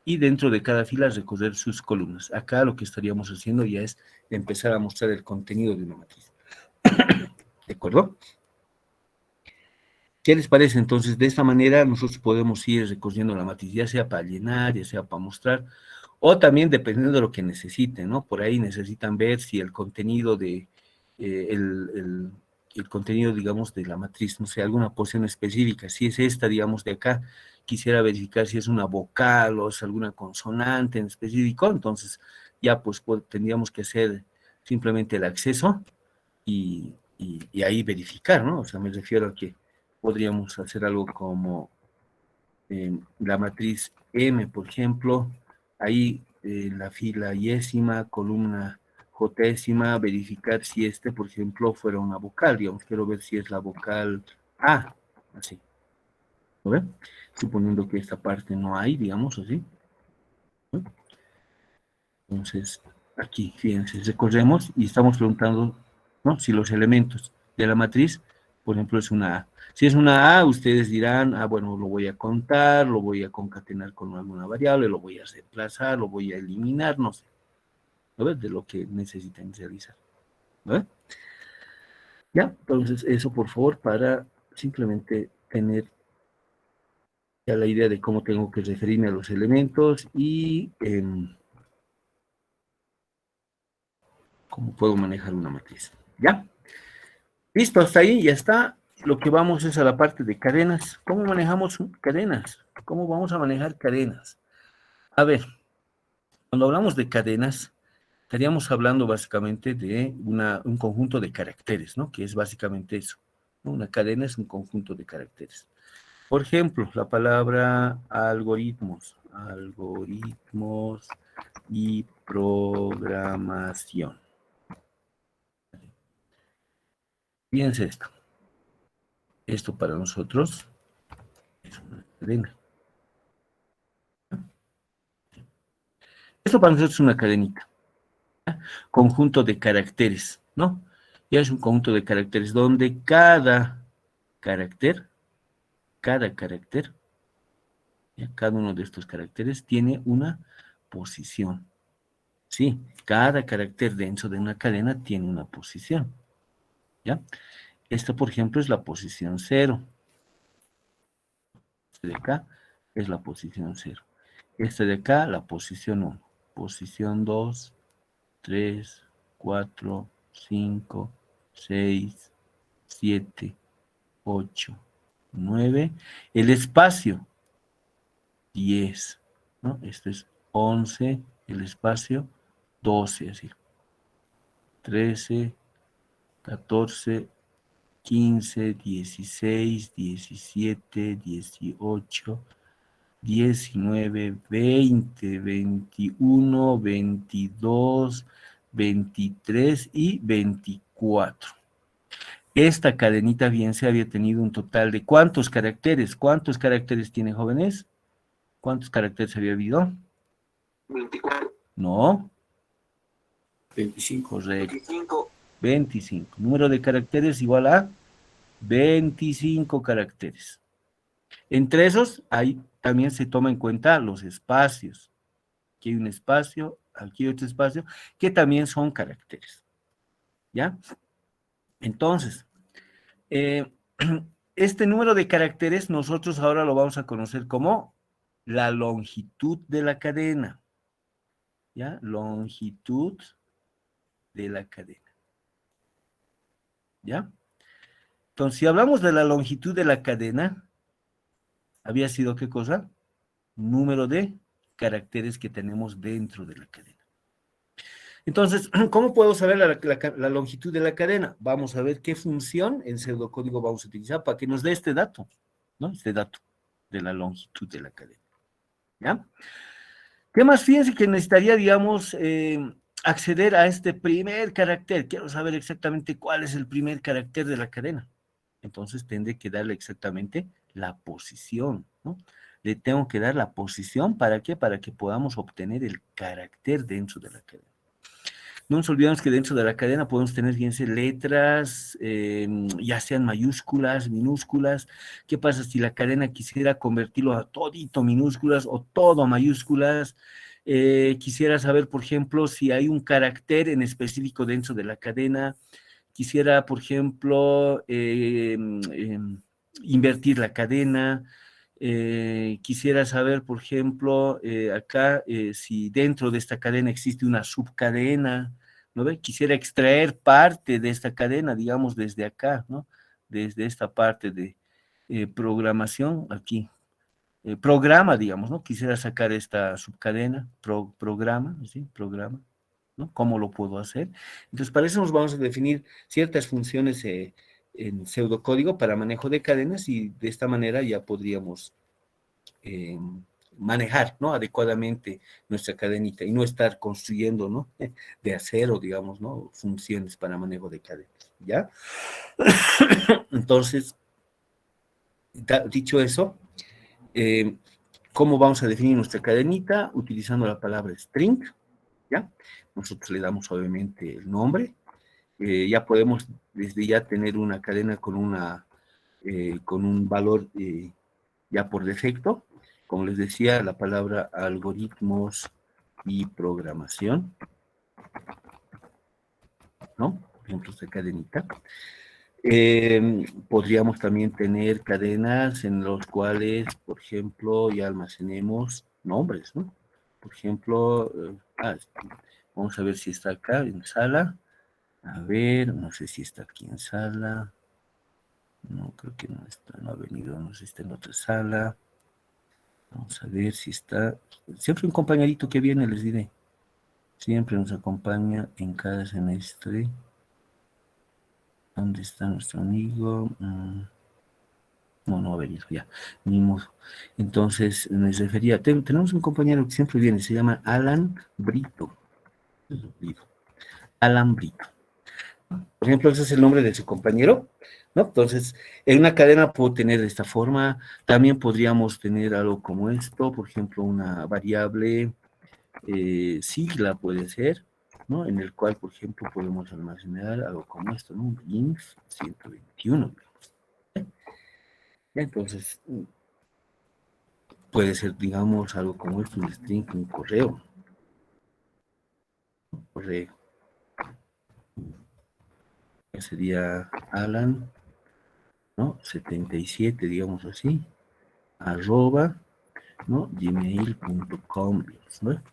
y dentro de cada fila recorrer sus columnas. Acá lo que estaríamos haciendo ya es empezar a mostrar el contenido de una matriz. ¿De acuerdo? ¿Qué les parece? Entonces, de esta manera nosotros podemos ir recorriendo la matriz, ya sea para llenar, ya sea para mostrar, o también dependiendo de lo que necesiten, ¿no? Por ahí necesitan ver si el contenido de, el contenido, digamos, de la matriz, no sé, alguna posición específica, si es esta, digamos, de acá, quisiera verificar si es una vocal o es alguna consonante en específico, entonces ya pues tendríamos que hacer simplemente el acceso y ahí verificar, ¿no? O sea, me refiero a que podríamos hacer algo como la matriz M, por ejemplo, ahí la fila yésima, columna jésima, verificar si por ejemplo, fuera una vocal, digamos, quiero ver si es la vocal A, así, ¿lo ven? Suponiendo que esta parte no hay, digamos, así, ¿no? Entonces, aquí, fíjense, recorremos y estamos preguntando, ¿no? Si los elementos de la matriz, por ejemplo, es una A. Si es una A, ustedes dirán, bueno, lo voy a contar, lo voy a concatenar con alguna variable, lo voy a reemplazar, lo voy a eliminar, no sé. ¿Lo ves? De lo que necesiten realizar. ¿Lo ves? Ya, entonces eso por favor para simplemente tener ya la idea de cómo tengo que referirme a los elementos y cómo puedo manejar una matriz. ¿Ya? Listo, hasta ahí ya está. Lo que vamos es a la parte de cadenas. ¿Cómo manejamos cadenas? ¿Cómo vamos a manejar cadenas? A ver, cuando hablamos de cadenas, estaríamos hablando básicamente de un conjunto de caracteres, ¿no? Que es básicamente eso, ¿no? Una cadena es un conjunto de caracteres. Por ejemplo, la palabra algoritmos y programación. Fíjense esto. Esto para nosotros es una cadena. Esto para nosotros es una cadenita. Conjunto de caracteres, ¿no? Ya es un conjunto de caracteres donde cada carácter, cada uno de estos caracteres tiene una posición. Sí, cada carácter dentro de una cadena tiene una posición. ¿Ya? Esta, por ejemplo, es la posición 0. Este de acá es la posición 0. Este de acá, la posición 1. Posición 2, 3, 4, 5, 6, 7, 8, 9. El espacio, 10. ¿No? Esto es 11. El espacio, 12, así. 13, 14, 15, 16, 17, 18, 19, 20, 21, 22, 23 y 24. Esta cadenita bien se había tenido un total de ¿cuántos caracteres? ¿Cuántos caracteres tiene, jóvenes? ¿Cuántos caracteres había habido? 24. No. 25. Correcto. 25. 25. Número de caracteres igual a 25 caracteres. Entre esos, ahí también se toma en cuenta los espacios. Aquí hay un espacio, aquí hay otro espacio, que también son caracteres. ¿Ya? Entonces, este número de caracteres nosotros ahora lo vamos a conocer como la longitud de la cadena. ¿Ya? Longitud de la cadena. ¿Ya? Entonces, si hablamos de la longitud de la cadena, había sido ¿qué cosa? Número de caracteres que tenemos dentro de la cadena. Entonces, ¿cómo puedo saber la longitud de la cadena? Vamos a ver qué función en pseudocódigo vamos a utilizar para que nos dé este dato, ¿no? Este dato de la longitud de la cadena. ¿Ya? ¿Qué más? Fíjense que necesitaría, digamos, acceder a este primer carácter. Quiero saber exactamente cuál es el primer carácter de la cadena. Entonces tendré que darle exactamente la posición, ¿no? Le tengo que dar la posición, ¿para qué? Para que podamos obtener el carácter dentro de la cadena. No nos olvidemos que dentro de la cadena podemos tener, fíjense, letras, ya sean mayúsculas, minúsculas. ¿Qué pasa si la cadena quisiera convertirlo a todito minúsculas o todo a mayúsculas? Quisiera saber, por ejemplo, si hay un carácter en específico dentro de la cadena. Quisiera, por ejemplo, invertir la cadena. Quisiera saber, por ejemplo, acá, si dentro de esta cadena existe una subcadena, ¿no ve? Quisiera extraer parte de esta cadena, digamos, desde acá, ¿no? Desde esta parte de programación, aquí. Programa, digamos, ¿no? Quisiera sacar esta subcadena, programa, ¿sí? Programa, ¿no? ¿Cómo lo puedo hacer? Entonces, para eso nos vamos a definir ciertas funciones en pseudocódigo para manejo de cadenas y de esta manera ya podríamos manejar, ¿no? Adecuadamente nuestra cadenita y no estar construyendo, ¿no? De acero, digamos, ¿no? Funciones para manejo de cadenas, ¿ya? Entonces, dicho eso, ¿cómo vamos a definir nuestra cadenita? Utilizando la palabra string, ¿ya? Nosotros le damos obviamente el nombre. Ya podemos desde ya tener una cadena con un valor ya por defecto. Como les decía, la palabra algoritmos y programación, ¿no? Por ejemplo, esta cadenita. Podríamos también tener cadenas en las cuales, por ejemplo, ya almacenemos nombres, ¿no? Por ejemplo, vamos a ver si está acá en sala. A ver, no sé si está aquí en sala. No, creo que no está, no ha venido, no sé si está en otra sala. Vamos a ver si está. Siempre un compañerito que viene, les diré. Siempre nos acompaña en cada semestre. ¿Dónde está nuestro amigo? No ha venido ya. Ni modo. Entonces, les refería. Tenemos un compañero que siempre viene, se llama Alan Brito. Alan Brito. Por ejemplo, ese es el nombre de su compañero, ¿no? Entonces, en una cadena puedo tener de esta forma. También podríamos tener algo como esto, por ejemplo, una variable sigla puede ser, ¿no? En el cual, por ejemplo, podemos almacenar algo como esto, ¿no? Inf 121. Entonces, puede ser, digamos, algo como esto, un string, un correo. Correo. Sería Alan, ¿no? 77, digamos así, @ ¿no? gmail.com, ¿no?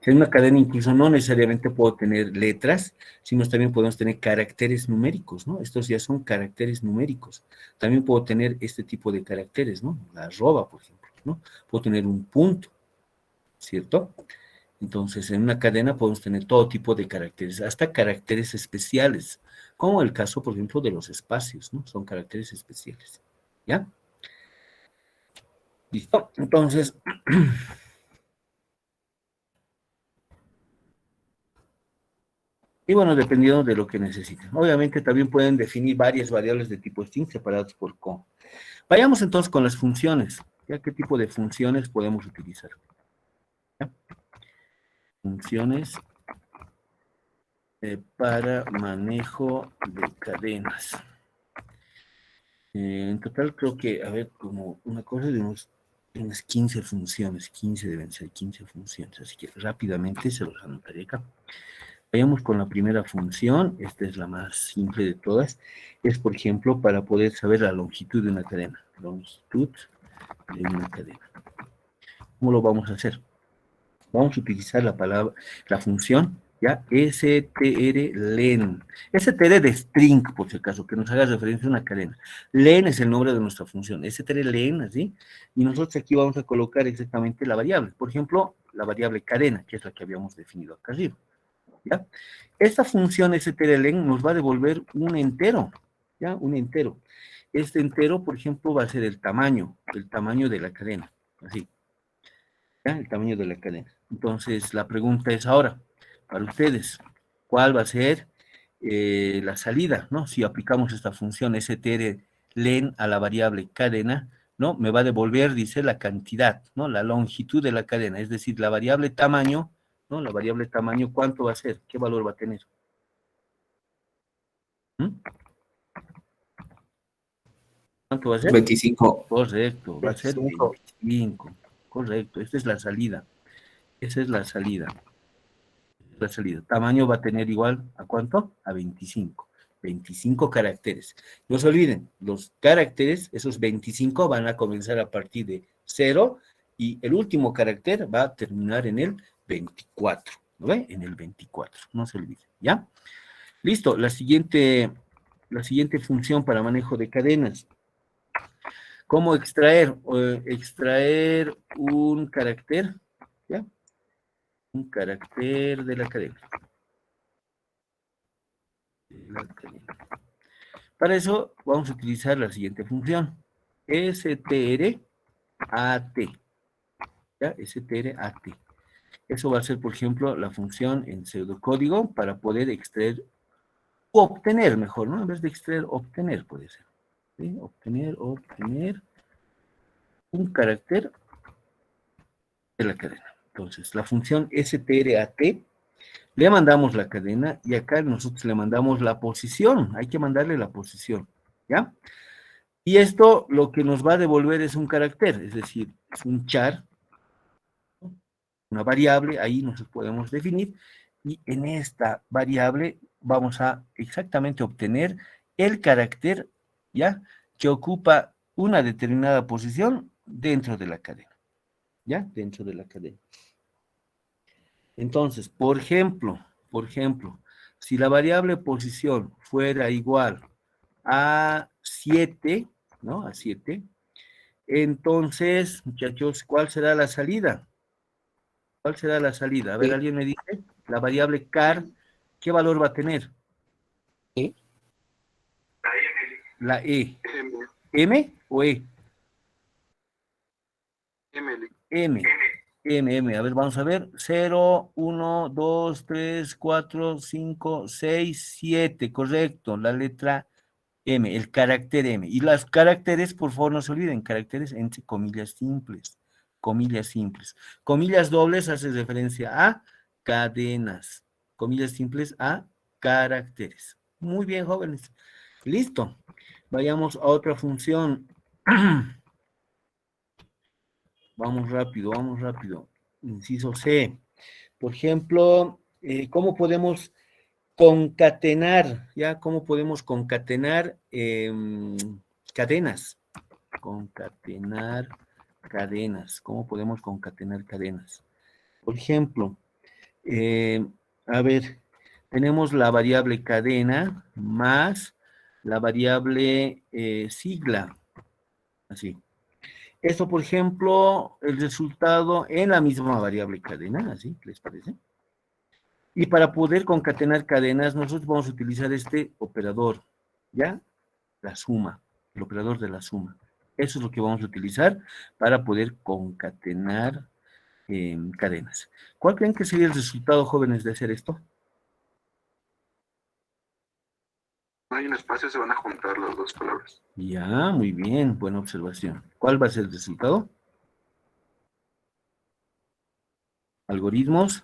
En una cadena incluso no necesariamente puedo tener letras, sino también podemos tener caracteres numéricos, ¿no? Estos ya son caracteres numéricos. También puedo tener este tipo de caracteres, ¿no? La @, por ejemplo, ¿no? Puedo tener un punto, ¿cierto? Entonces, en una cadena podemos tener todo tipo de caracteres, hasta caracteres especiales, como el caso, por ejemplo, de los espacios, ¿no? Son caracteres especiales, ¿ya? Listo, entonces... Y bueno, dependiendo de lo que necesiten. Obviamente también pueden definir varias variables de tipo string separadas por com. Vayamos entonces con las funciones. ¿Ya? ¿Qué tipo de funciones podemos utilizar? ¿Ya? Funciones para manejo de cadenas. En total creo que, a ver, como una cosa de unas 15 funciones. 15 deben ser 15 funciones. Así que rápidamente se los anotaré acá. Vayamos con la primera función, esta es la más simple de todas, es por ejemplo para poder saber la longitud de una cadena, longitud de una cadena. ¿Cómo lo vamos a hacer? Vamos a utilizar la función, ¿ya? strlen, str de string, por si acaso, que nos haga referencia a una cadena. Len es el nombre de nuestra función, strlen, así, y nosotros aquí vamos a colocar exactamente la variable, por ejemplo, la variable cadena, que es la que habíamos definido acá arriba. ¿Ya? Esta función strlen nos va a devolver un entero, ¿ya? Un entero. Este entero, por ejemplo, va a ser el tamaño de la cadena, así, ¿ya? El tamaño de la cadena. Entonces, la pregunta es ahora, para ustedes. ¿Cuál va a ser la salida, ¿no? Si aplicamos esta función str len a la variable cadena, ¿no? Me va a devolver, dice, la cantidad, ¿no? La longitud de la cadena, es decir, la variable tamaño, ¿no? La variable tamaño, ¿cuánto va a ser? ¿Qué valor va a tener? ¿Mm? ¿Cuánto va a ser? 25. Correcto, va a ser 25. 25. Correcto, esta es la salida. Esa es la salida. La salida. Tamaño va a tener igual, ¿a cuánto? A 25. 25 caracteres. No se olviden, los caracteres, esos 25 van a comenzar a partir de 0 y el último carácter va a terminar en el 24. ¿Lo ve? En el 24. No se olviden, ¿ya? Listo, la siguiente función para manejo de cadenas. ¿Cómo extraer? Extraer un carácter, ¿ya? Un carácter de la cadena. Para eso vamos a utilizar la siguiente función. str at. ¿Ya? str at. Eso va a ser, por ejemplo, la función en pseudocódigo para poder extraer o obtener, mejor, ¿no? En vez de extraer, obtener puede ser. ¿Sí? Obtener un carácter de la cadena. Entonces, la función strat, le mandamos la cadena y acá nosotros le mandamos la posición. Hay que mandarle la posición, ¿ya? Y esto lo que nos va a devolver es un carácter, es decir, es un char, una variable, ahí nos podemos definir, y en esta variable vamos a exactamente obtener el carácter, ¿ya? Que ocupa una determinada posición dentro de la cadena, ¿ya? Dentro de la cadena. Entonces, por ejemplo, si la variable posición fuera igual a 7, ¿no? A 7, entonces, muchachos, ¿cuál será la salida? ¿Cuál será la salida? A ver, Sí. alguien me dice, la variable car, ¿qué valor va a tener? ¿Sí? La E. M, ¿M o E? M, M. A ver, vamos a ver. 0, 1, 2, 3, 4, 5, 6, 7. Correcto. La letra M, el carácter M. Y los caracteres, por favor, no se olviden, caracteres entre comillas simples. Comillas simples. Comillas dobles hace referencia a cadenas. Comillas simples a caracteres. Muy bien, jóvenes. Listo. Vayamos a otra función. Vamos rápido. Inciso C. Por ejemplo, ¿cómo podemos concatenar? ¿Ya? ¿Cómo podemos concatenar cadenas? Concatenar cadenas. ¿Cómo podemos concatenar cadenas? Por ejemplo, a ver, tenemos la variable cadena más la variable sigla. Así. Esto, por ejemplo, el resultado en la misma variable cadena, ¿así? ¿Les parece? Y para poder concatenar cadenas, nosotros vamos a utilizar este operador, ¿ya? La suma, el operador de la suma. Eso es lo que vamos a utilizar para poder concatenar cadenas. ¿Cuál creen que sería el resultado, jóvenes, de hacer esto? no hay un espacio, se van a juntar las dos palabras. Ya, muy bien, buena observación. ¿Cuál va a ser el resultado? Algoritmos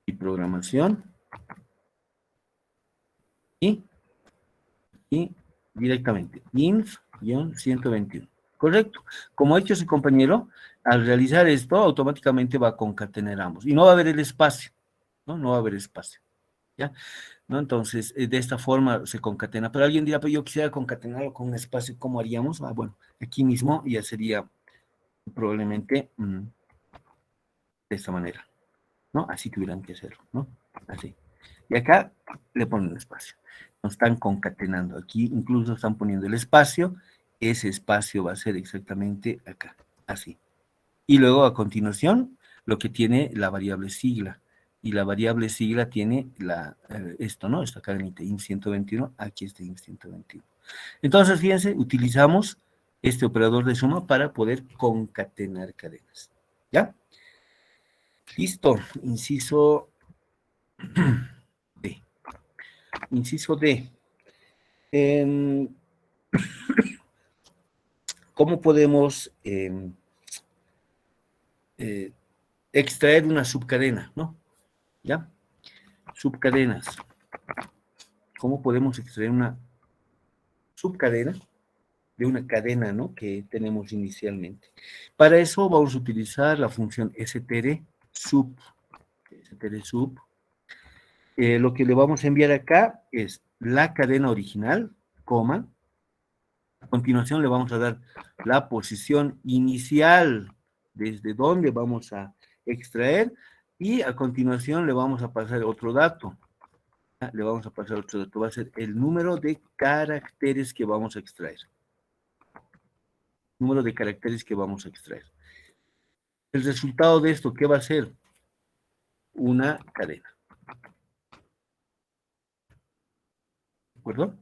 y programación y directamente inf-121. Correcto. Como ha hecho su compañero, al realizar esto, automáticamente va a concatenar ambos. Y no va a haber el espacio, ¿no? No va a haber espacio, ¿ya? ¿No? Entonces, de esta forma se concatena. Pero alguien dirá, pero yo quisiera concatenarlo con un espacio, ¿cómo haríamos? Ah, bueno, aquí mismo ya sería probablemente de esta manera, ¿no? Así tuvieran que hacerlo, ¿no? Así. Y acá le ponen el espacio. Nos están concatenando. Aquí incluso están poniendo el espacio. Ese espacio va a ser exactamente acá, así. Y luego a continuación, lo que tiene la variable sigla. Y la variable sigla tiene esto, ¿no? Esta cadenita, inf121, aquí está inf121. Entonces, fíjense, utilizamos este operador de suma para poder concatenar cadenas, ¿ya? Listo, inciso D. Inciso D. ¿Cómo podemos extraer una subcadena, ¿no? ¿Ya? Subcadenas. ¿Cómo podemos extraer una subcadena de una cadena, ¿no?, que tenemos inicialmente? Para eso vamos a utilizar la función str_sub. str_sub. Lo que le vamos a enviar acá es la cadena original, coma. A continuación le vamos a dar la posición inicial desde donde vamos a extraer, y a continuación le vamos a pasar otro dato. Le vamos a pasar otro dato, va a ser el número de caracteres que vamos a extraer. Número de caracteres que vamos a extraer. El resultado de esto, ¿qué va a ser? Una cadena. ¿De acuerdo?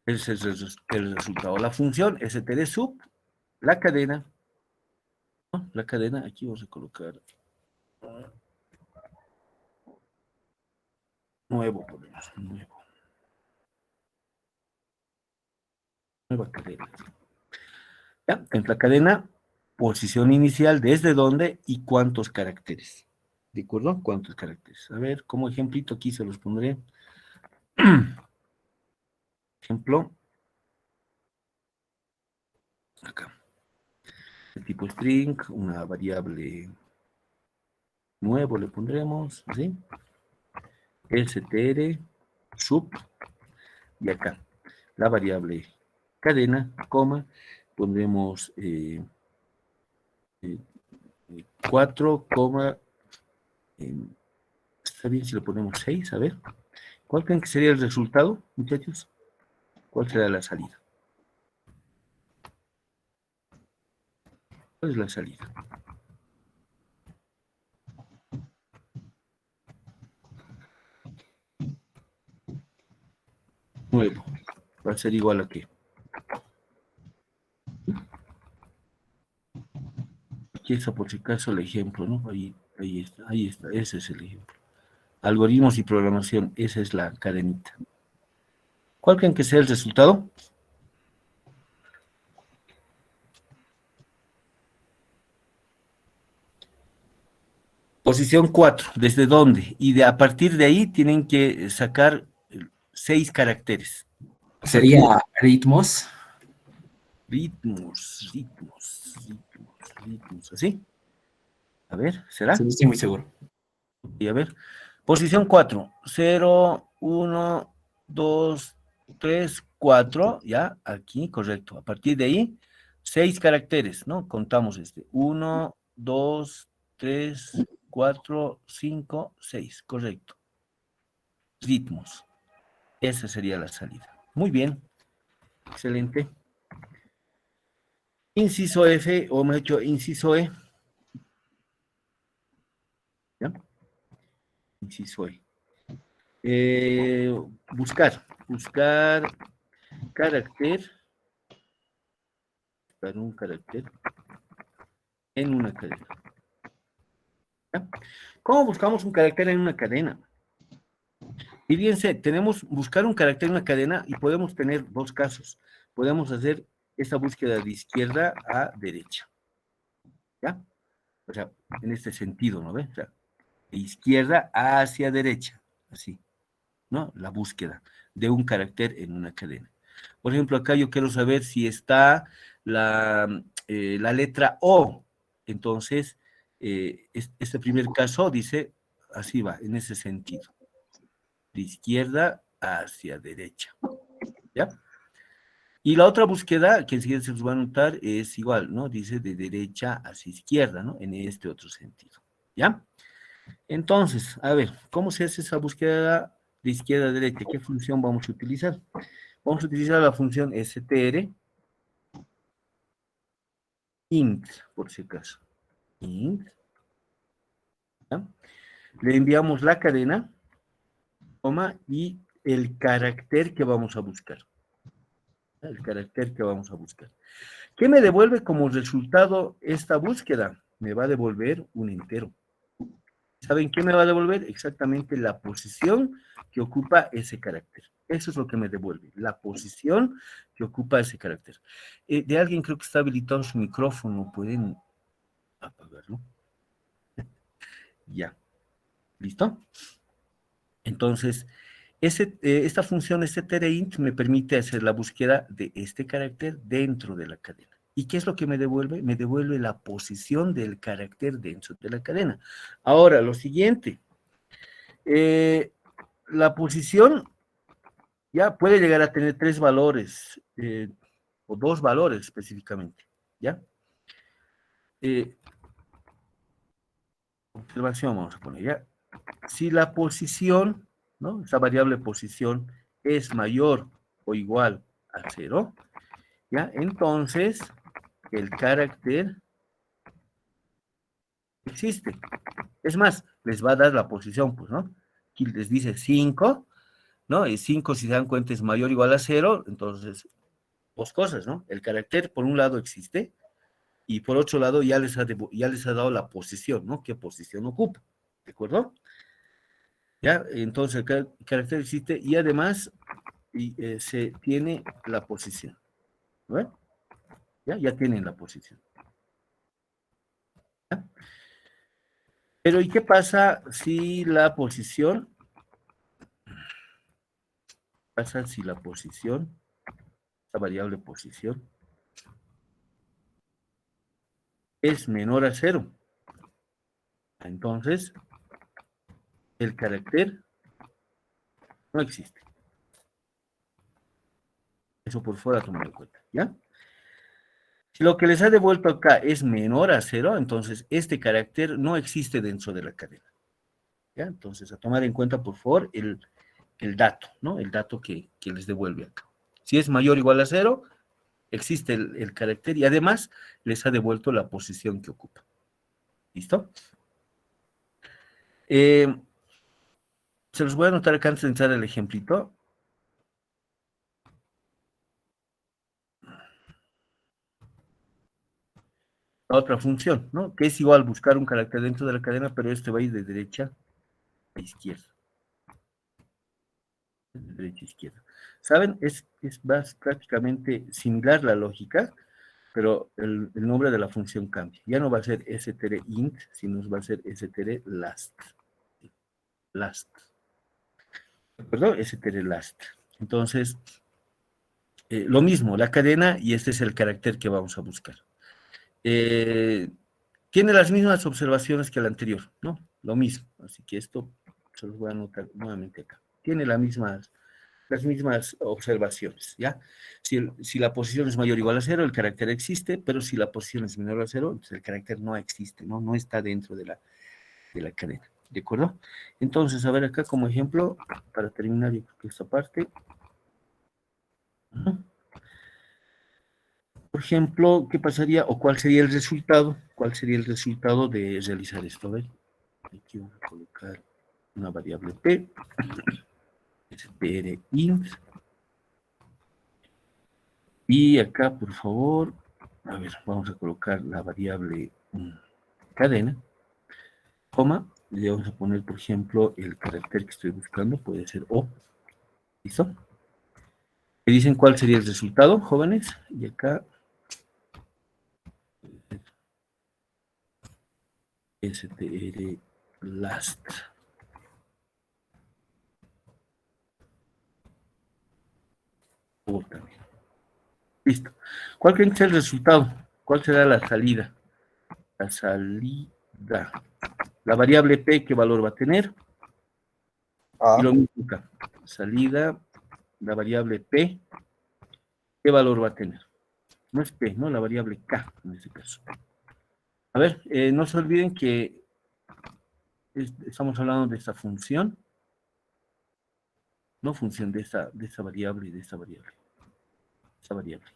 Ese es el resultado. La función str_sub, la cadena, ¿no? La cadena, aquí vamos a colocar nuevo, ponemos nuevo. Nueva cadena. Ya, en la cadena, posición inicial, desde dónde y cuántos caracteres. ¿De acuerdo? ¿Cuántos caracteres? A ver, como ejemplito aquí se los pondré. Ejemplo. Acá. De tipo string, una variable nuevo le pondremos, ¿sí? str_sub, y acá la variable cadena, coma, pondremos 4, está bien si lo ponemos 6, a ver. ¿Cuál creen que sería el resultado, muchachos? ¿Cuál será la salida? ¿Cuál es la salida? Nuevo. Va a ser igual a qué. Aquí está por si acaso el ejemplo, ¿no? Ahí está, ese es el ejemplo. Algoritmos y programación, esa es la cadenita. ¿Cuál creen que sea el resultado? Posición 4, ¿desde dónde? Y a partir de ahí tienen que sacar 6 caracteres. Sería ritmos. Ritmos, ¿así? A ver, ¿será? Sí, no estoy muy seguro. Y a ver, posición 4, 0, 1, 2, 3, 4, ya, aquí, correcto. A partir de ahí, 6 caracteres, ¿no? Contamos 1, 2, 3, 4, 5, 6, correcto. Ritmos. Esa sería la salida. Muy bien. Excelente. Inciso F, o hemos hecho inciso E. ¿Ya? Inciso E. Buscar carácter, para un carácter en una cadena. ¿Ya? ¿Cómo buscamos un carácter en una cadena? Fíjense, tenemos buscar un carácter en una cadena y podemos tener dos casos. Podemos hacer esta búsqueda de izquierda a derecha. ¿Ya? O sea, en este sentido, ¿no ve? O sea, de izquierda hacia derecha, así, ¿no? La búsqueda de un carácter en una cadena. Por ejemplo, acá yo quiero saber si está la letra O. Entonces, este primer caso dice, así va, en ese sentido. De izquierda hacia derecha. ¿Ya? Y la otra búsqueda, que enseguida se os va a notar, es igual, ¿no? Dice de derecha hacia izquierda, ¿no? En este otro sentido. ¿Ya? Entonces, a ver, ¿cómo se hace esa búsqueda de izquierda a derecha? ¿Qué función vamos a utilizar? Vamos a utilizar la función str int, por si acaso. Int. ¿Ya? Le enviamos la cadena, coma, y el carácter que vamos a buscar. El carácter que vamos a buscar. ¿Qué me devuelve como resultado esta búsqueda? Me va a devolver un entero. ¿Saben qué me va a devolver? Exactamente la posición que ocupa ese carácter. Eso es lo que me devuelve, la posición que ocupa ese carácter. De alguien creo que está habilitado su micrófono, pueden apagarlo. Ya, ¿listo? Entonces, esta función stdint me permite hacer la búsqueda de este carácter dentro de la cadena. ¿Y qué es lo que me devuelve? Me devuelve la posición del carácter dentro de la cadena. Ahora, lo siguiente. La posición ya puede llegar a tener 3 valores, o 2 valores específicamente, ¿ya? Observación vamos a poner, ¿ya? Si la posición, ¿no? Esa variable posición es mayor o igual a 0, ¿ya? Entonces, el carácter existe. Es más, les va a dar la posición, pues, ¿no? Aquí les dice 5, ¿no? Y 5, si se dan cuenta, es mayor o igual a 0, entonces, 2 cosas, ¿no? El carácter, por un lado, existe, y por otro lado, ya les ha dado la posición, ¿no? ¿Qué posición ocupa? ¿De acuerdo? ¿Ya? Entonces, el carácter existe, y además, se tiene la posición, ¿no? Ya tienen la posición. ¿Ya? Pero, ¿y qué pasa si la posición, la variable posición, es menor a 0? Entonces, el carácter no existe. Eso por fuera, tomar en cuenta, ¿ya? Si lo que les ha devuelto acá es menor a 0, entonces este carácter no existe dentro de la cadena, ¿ya? Entonces, a tomar en cuenta, por favor, el dato, ¿no? El dato que les devuelve acá. Si es mayor o igual a 0, existe el carácter y además les ha devuelto la posición que ocupa. ¿Listo? Se los voy a anotar acá antes de entrar el ejemplito. La otra función, ¿no? Que es igual buscar un carácter dentro de la cadena, pero este va a ir de derecha a izquierda. De derecha a izquierda. ¿Saben? Es prácticamente similar la lógica, pero el nombre de la función cambia. Ya no va a ser strint, sino va a ser strlast. Perdón, strlast. Entonces, lo mismo, la cadena, y este es el carácter que vamos a buscar. Tiene las mismas observaciones que el anterior, ¿no? Lo mismo, así que esto se los voy a anotar nuevamente acá. Tiene las mismas observaciones, ¿ya? Si la posición es mayor o igual a 0, el carácter existe, pero si la posición es menor a 0, entonces el carácter no existe, ¿no? No está dentro de la cadena, ¿de acuerdo? Entonces, a ver acá como ejemplo, para terminar yo creo que esta parte. Por ejemplo, ¿qué pasaría o cuál sería el resultado? ¿Cuál sería el resultado de realizar esto? A ver, aquí vamos a colocar una variable p, strint, y acá, por favor, a ver, vamos a colocar la variable cadena, coma, y le vamos a poner, por ejemplo, el carácter que estoy buscando, puede ser O. ¿Listo? ¿Me dicen cuál sería el resultado, jóvenes? Y acá strlast. O también. Listo. ¿Cuál creen que sea el resultado? ¿Cuál será la salida? La salida. La variable P, ¿qué valor va a tener? Y lo mismo acá. Salida, la variable P, ¿qué valor va a tener? No es P, ¿no? La variable K, en este caso. A ver, no se olviden que estamos hablando de esta función, no función de esta variable y de esta variable. Esta variable.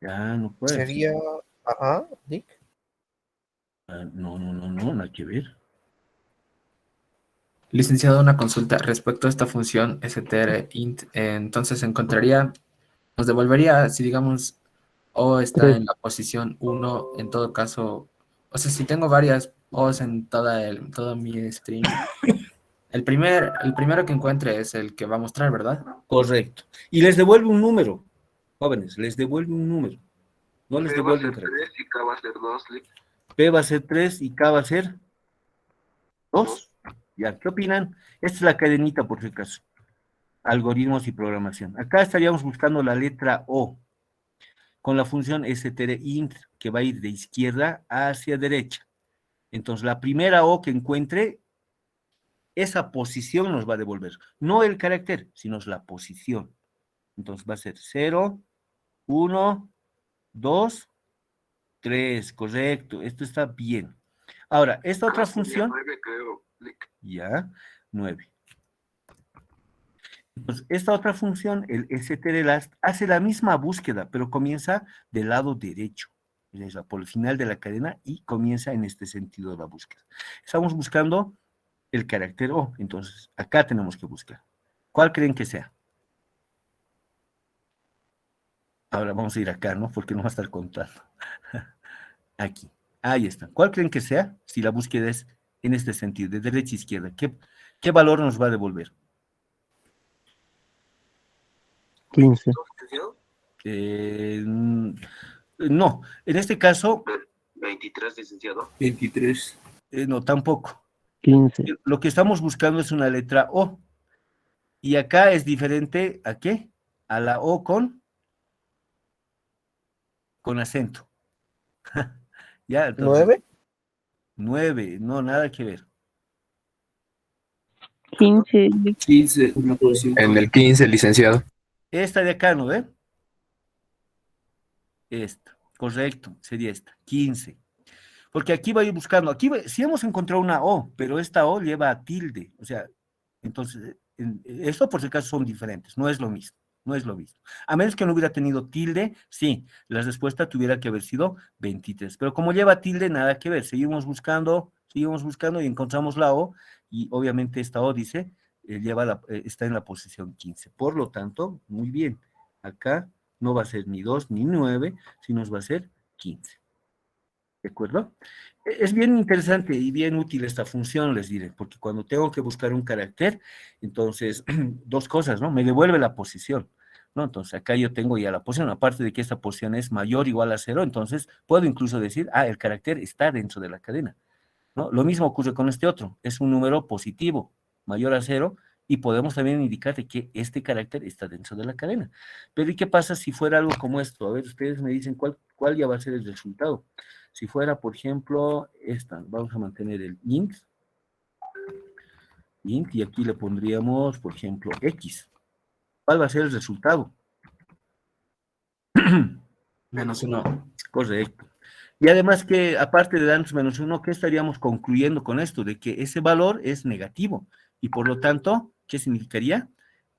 Ya no puede. Sería, ajá, Nick. No, nada que ver. Licenciado, una consulta respecto a esta función strint. Entonces encontraría Nos devolvería, si digamos, O está Tres. en la posición 1, en todo caso, o sea, si tengo varias O's en todo mi string, el primero que encuentre es el que va a mostrar, ¿verdad? Correcto. Y les devuelve un número, jóvenes, les devuelve un número. No les P va a devuelve un ser carácter. 3 y K va a ser 2, Lick. P va a ser 3 y K va a ser 2. Ya, ¿qué opinan? Esta es la cadenita, por si acaso. Algoritmos y programación. Acá estaríamos buscando la letra O, con la función str_int, que va a ir de izquierda hacia derecha. Entonces, la primera O que encuentre, esa posición nos va a devolver. No el carácter, sino la posición. Entonces, va a ser 0, 1, 2, 3, correcto. Esto está bien. Ahora, esta otra función, 9, creo, Lick. ya, 9. Entonces, esta otra función, el strlast, hace la misma búsqueda, pero comienza del lado derecho, o sea, por el final de la cadena, y comienza en este sentido la búsqueda. Estamos buscando el carácter O, entonces acá tenemos que buscar. ¿Cuál creen que sea? Ahora vamos a ir acá, ¿no? Porque no va a estar contando. Aquí, ahí está. ¿Cuál creen que sea? Si la búsqueda es en este sentido, de derecha a izquierda, ¿qué valor nos va a devolver? 15. No, en este caso, 23, licenciado. 23, no, tampoco. 15. Lo que estamos buscando es una letra O. Y acá es diferente, ¿a qué? A la O con acento. Ya, entonces, 9. 9, no, nada que ver. 15. 15, en el 15, licenciado. Esta de acá, ¿no ve? Esta, correcto, sería esta, 15. Porque aquí va a ir buscando, sí hemos encontrado una O, pero esta O lleva a tilde, o sea, entonces, esto por si acaso son diferentes, no es lo mismo, no es lo mismo. A menos que no hubiera tenido tilde, sí, la respuesta tuviera que haber sido 23, pero como lleva tilde, nada que ver, seguimos buscando y encontramos la O, y obviamente esta O dice, está en la posición 15, por lo tanto, muy bien, acá no va a ser ni 2 ni 9, sino va a ser 15. ¿De acuerdo? Es bien interesante y bien útil esta función, les diré, porque cuando tengo que buscar un carácter, entonces, dos cosas, ¿no? Me devuelve la posición, ¿no? Entonces, acá yo tengo ya la posición, aparte de que esta posición es mayor o igual a 0, entonces puedo incluso decir, el carácter está dentro de la cadena, ¿no? Lo mismo ocurre con este otro, es un número positivo, mayor a 0, y podemos también indicar de que este carácter está dentro de la cadena. Pero ¿y qué pasa si fuera algo como esto? A ver, ustedes me dicen cuál ya va a ser el resultado. Si fuera, por ejemplo, esta, vamos a mantener el int, y aquí le pondríamos, por ejemplo, x. ¿Cuál va a ser el resultado? -1. Correcto. Y además que, aparte de darnos -1, ¿qué estaríamos concluyendo con esto? De que ese valor es negativo, y por lo tanto, ¿qué significaría?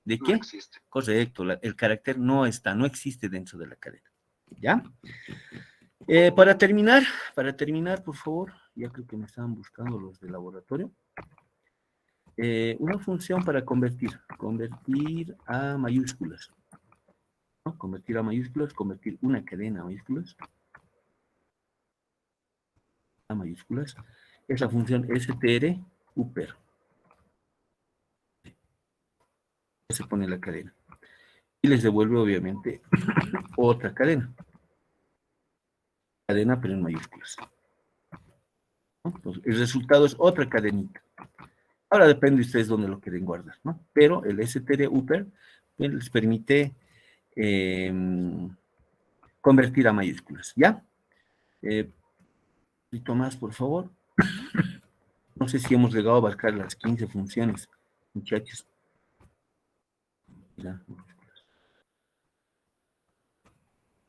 ¿De qué? No existe. Correcto, el carácter no existe dentro de la cadena. ¿Ya? Para terminar, por favor, ya creo que me estaban buscando los del laboratorio. Una función para convertir a mayúsculas, ¿no? Convertir a mayúsculas, convertir una cadena a mayúsculas, es la función str_upper. Se pone la cadena. Y les devuelve, obviamente, otra cadena. Cadena, pero en mayúsculas. ¿No? Entonces, el resultado es otra cadenita. Ahora depende de ustedes dónde lo quieren guardar, ¿no? Pero el str_upper les permite convertir a mayúsculas, ¿ya? Un poquito más, por favor. No sé si hemos llegado a abarcar las 15 funciones, muchachos. Ya.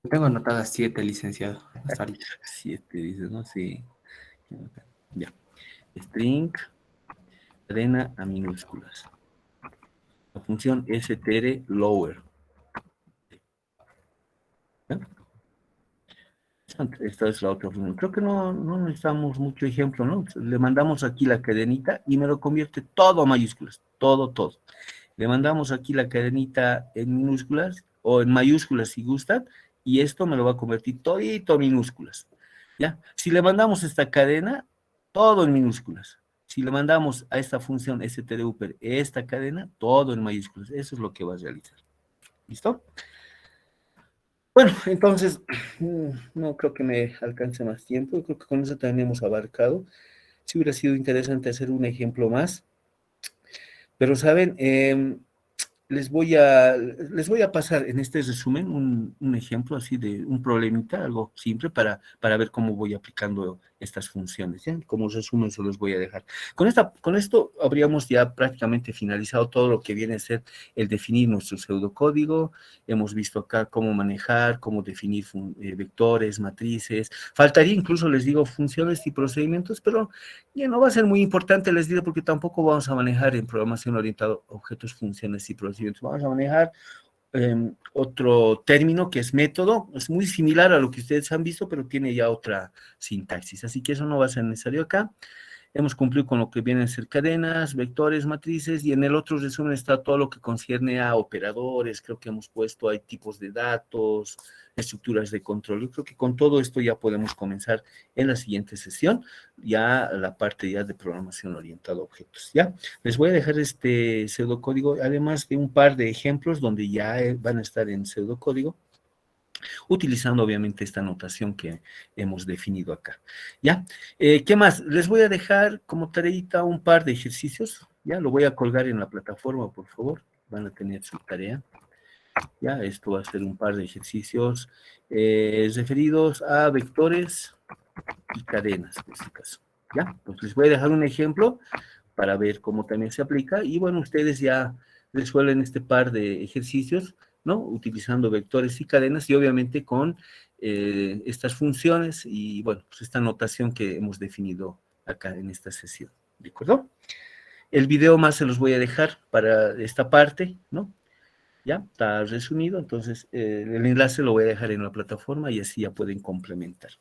Tengo anotadas 7, licenciado. Hasta ahorita. 7, dices, ¿no? Sí. Ya. String, cadena a minúsculas. La función str_lower. ¿Ya? Esta es la otra función. Creo que no necesitamos mucho ejemplo, ¿no? Le mandamos aquí la cadenita y me lo convierte todo a mayúsculas. Todo. Le mandamos aquí la cadenita en minúsculas o en mayúsculas si gustan, y esto me lo va a convertir todito a minúsculas, ¿ya? Si le mandamos esta cadena, todo en minúsculas. Si le mandamos a esta función stdupper esta cadena, todo en mayúsculas. Eso es lo que va a realizar. ¿Listo? Bueno, entonces, no creo que me alcance más tiempo. Creo que con eso también hemos abarcado. Sí hubiera sido interesante hacer un ejemplo más. Pero, ¿saben? Les voy a pasar en este resumen un ejemplo así de un problemita, algo simple, para ver cómo voy aplicando estas funciones, ¿ya? Como resumen se los voy a dejar. Con esto habríamos ya prácticamente finalizado todo lo que viene a ser el definir nuestro pseudocódigo. Hemos visto acá cómo manejar, cómo definir vectores, matrices. Faltaría incluso, les digo, funciones y procedimientos, pero ya no va a ser muy importante, les digo, porque tampoco vamos a manejar en programación orientada a objetos, funciones y procedimientos. Vamos a manejar otro término que es método. Es muy similar a lo que ustedes han visto, pero tiene ya otra sintaxis. Así que eso no va a ser necesario acá. Hemos cumplido con lo que vienen a ser cadenas, vectores, matrices, y en el otro resumen está todo lo que concierne a operadores. Creo que hemos puesto, hay tipos de datos, estructuras de control. Yo creo que con todo esto ya podemos comenzar en la siguiente sesión, ya la parte ya de programación orientada a objetos, ¿ya? Les voy a dejar este pseudocódigo, además de un par de ejemplos donde ya van a estar en pseudocódigo, utilizando obviamente esta notación que hemos definido acá, ¿ya? ¿Qué más? Les voy a dejar como tareita un par de ejercicios, ¿ya? Lo voy a colgar en la plataforma, por favor, van a tener su tarea, ¿ya? Esto va a ser un par de ejercicios referidos a vectores y cadenas, en este caso, ¿ya? Pues les voy a dejar un ejemplo para ver cómo también se aplica, y bueno, ustedes ya resuelven este par de ejercicios, ¿no? Utilizando vectores y cadenas, y obviamente con estas funciones, y bueno, pues esta notación que hemos definido acá en esta sesión, ¿de acuerdo? El video más se los voy a dejar para esta parte, ¿no? Ya, está resumido, entonces el enlace lo voy a dejar en la plataforma y así ya pueden complementar.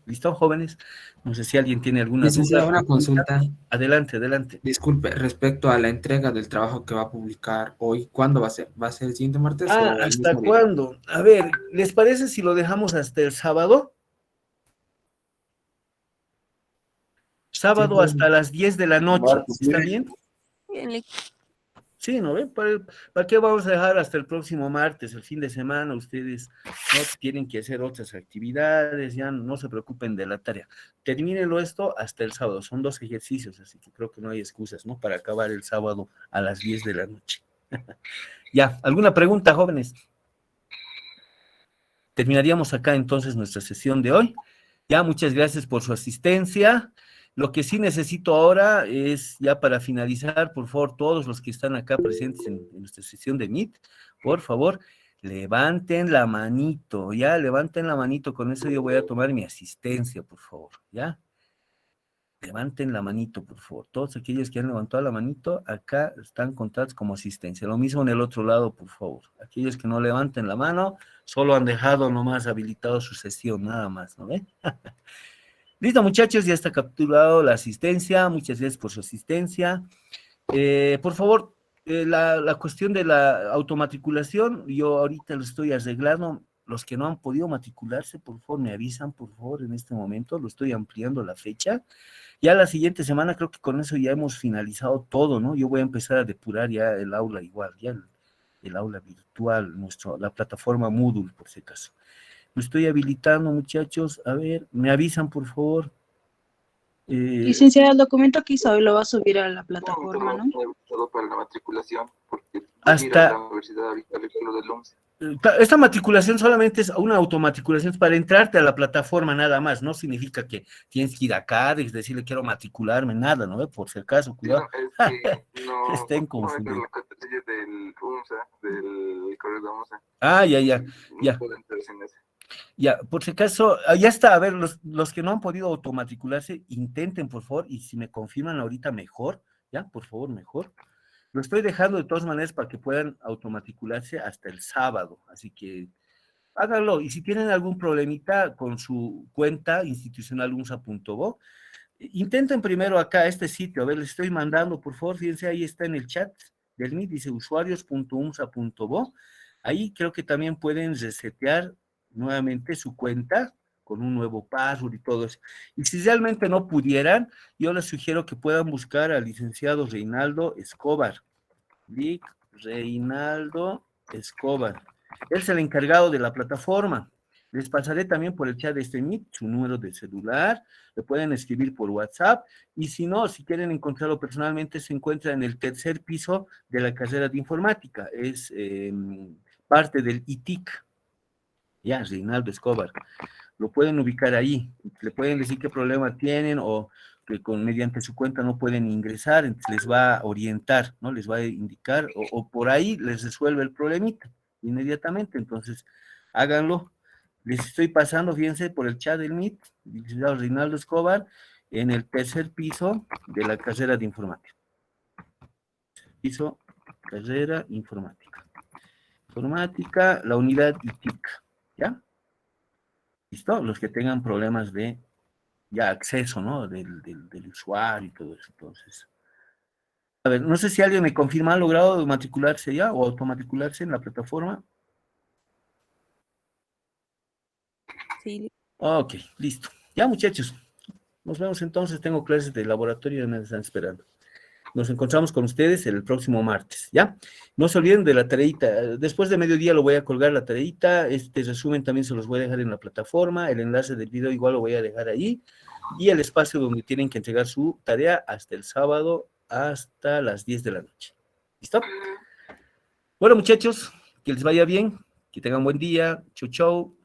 ¿Listo, jóvenes? No sé si alguien tiene alguna Licenciado, duda. una consulta. Adelante, adelante. Disculpe, respecto a la entrega del trabajo que va a publicar hoy, ¿cuándo va a ser? ¿Va a ser el siguiente martes o el ¿Hasta mismo día? cuándo? A ver, ¿les parece si lo dejamos hasta el sábado? Sábado Sí, hasta las 10 de la noche, ¿está bien? Bien, Sí, ¿no ven? ¿Para qué vamos a dejar hasta el próximo martes, el fin de semana? Ustedes no tienen que hacer otras actividades, ya no se preocupen de la tarea. Termínenlo esto hasta el sábado, son 2 ejercicios, así que creo que no hay excusas, ¿no? Para acabar el sábado a las 10 de la noche. Ya, ¿alguna pregunta, jóvenes? Terminaríamos acá entonces nuestra sesión de hoy. Ya, muchas gracias por su asistencia. Lo que sí necesito ahora es, ya para finalizar, por favor, todos los que están acá presentes en nuestra sesión de Meet, por favor, levanten la manito, ya, levanten la manito, con eso yo voy a tomar mi asistencia, por favor, ya. Levanten la manito, por favor. Todos aquellos que han levantado la manito, acá están contados como asistencia. Lo mismo en el otro lado, por favor. Aquellos que no levanten la mano, solo han dejado nomás habilitado su sesión, nada más, ¿no ven? Listo, muchachos, ya está capturado la asistencia. Muchas gracias por su asistencia. Por favor, la cuestión de la automatriculación, yo ahorita lo estoy arreglando. Los que no han podido matricularse, por favor, me avisan, por favor, en este momento. Lo estoy ampliando la fecha. Ya la siguiente semana creo que con eso ya hemos finalizado todo, ¿no? Yo voy a empezar a depurar ya el aula igual, ya el aula virtual, la plataforma Moodle, por si acaso. Lo estoy habilitando, muchachos. A ver, me avisan, por favor. Licenciada, el documento que hizo hoy lo va a subir a la plataforma, ¿no? Todo para la matriculación, porque Hasta- a la universidad ahorita lo del 11. Esta matriculación solamente es una automatriculación, es para entrarte a la plataforma nada más, no significa que tienes que ir acá, decirle quiero matricularme, nada, ¿no? Por si acaso, cuidado. No, es que no, Estén no confundidos. la casilla del UMSA, del correo de UMSA. Ya. No puedo entrar sin eso. Ya, por si acaso, ya está, a ver, los que no han podido automatricularse, intenten, por favor, y si me confirman ahorita mejor, ya, por favor, mejor. Lo estoy dejando de todas maneras para que puedan automatricularse hasta el sábado, así que háganlo, y si tienen algún problemita con su cuenta institucional unsa.bo, intenten primero acá este sitio, a ver, les estoy mandando, por favor, fíjense, ahí está en el chat, del Meet, dice usuarios.umsa.bo. Ahí creo que también pueden resetear nuevamente su cuenta con un nuevo password y todo eso. Y si realmente no pudieran, yo les sugiero que puedan buscar al licenciado Reinaldo Escobar. Reinaldo Escobar. Él es el encargado de la plataforma. Les pasaré también por el chat de este Meet su número de celular, le pueden escribir por WhatsApp, y si no, si quieren encontrarlo personalmente, se encuentra en el tercer piso de la carrera de informática, es parte del ITIC, ya, Reinaldo Escobar. Lo pueden ubicar ahí, le pueden decir qué problema tienen o que mediante su cuenta no pueden ingresar, entonces les va a orientar, ¿no? Les va a indicar, o por ahí les resuelve el problemita inmediatamente, entonces háganlo. Les estoy pasando, fíjense, por el chat del Meet, licenciado Reinaldo Escobar, en el tercer piso de la carrera de informática. Piso, carrera informática. Informática, la unidad ITIC, ¿ya? ¿Listo? Los que tengan problemas de ya acceso, ¿no? Del usuario y todo eso. Entonces, a ver, no sé si alguien me confirma, ¿ha logrado matricularse ya o automatricularse en la plataforma? Sí. Ok, listo. Ya, muchachos. Nos vemos entonces. Tengo clases de laboratorio y me están esperando. Nos encontramos con ustedes el próximo martes, ¿ya? No se olviden de la tareita. Después de mediodía lo voy a colgar la tareita. Este resumen también se los voy a dejar en la plataforma. El enlace del video igual lo voy a dejar ahí. Y el espacio donde tienen que entregar su tarea hasta el sábado, hasta las 10 de la noche. ¿Listo? Bueno, muchachos, que les vaya bien. Que tengan buen día. Chau, chau.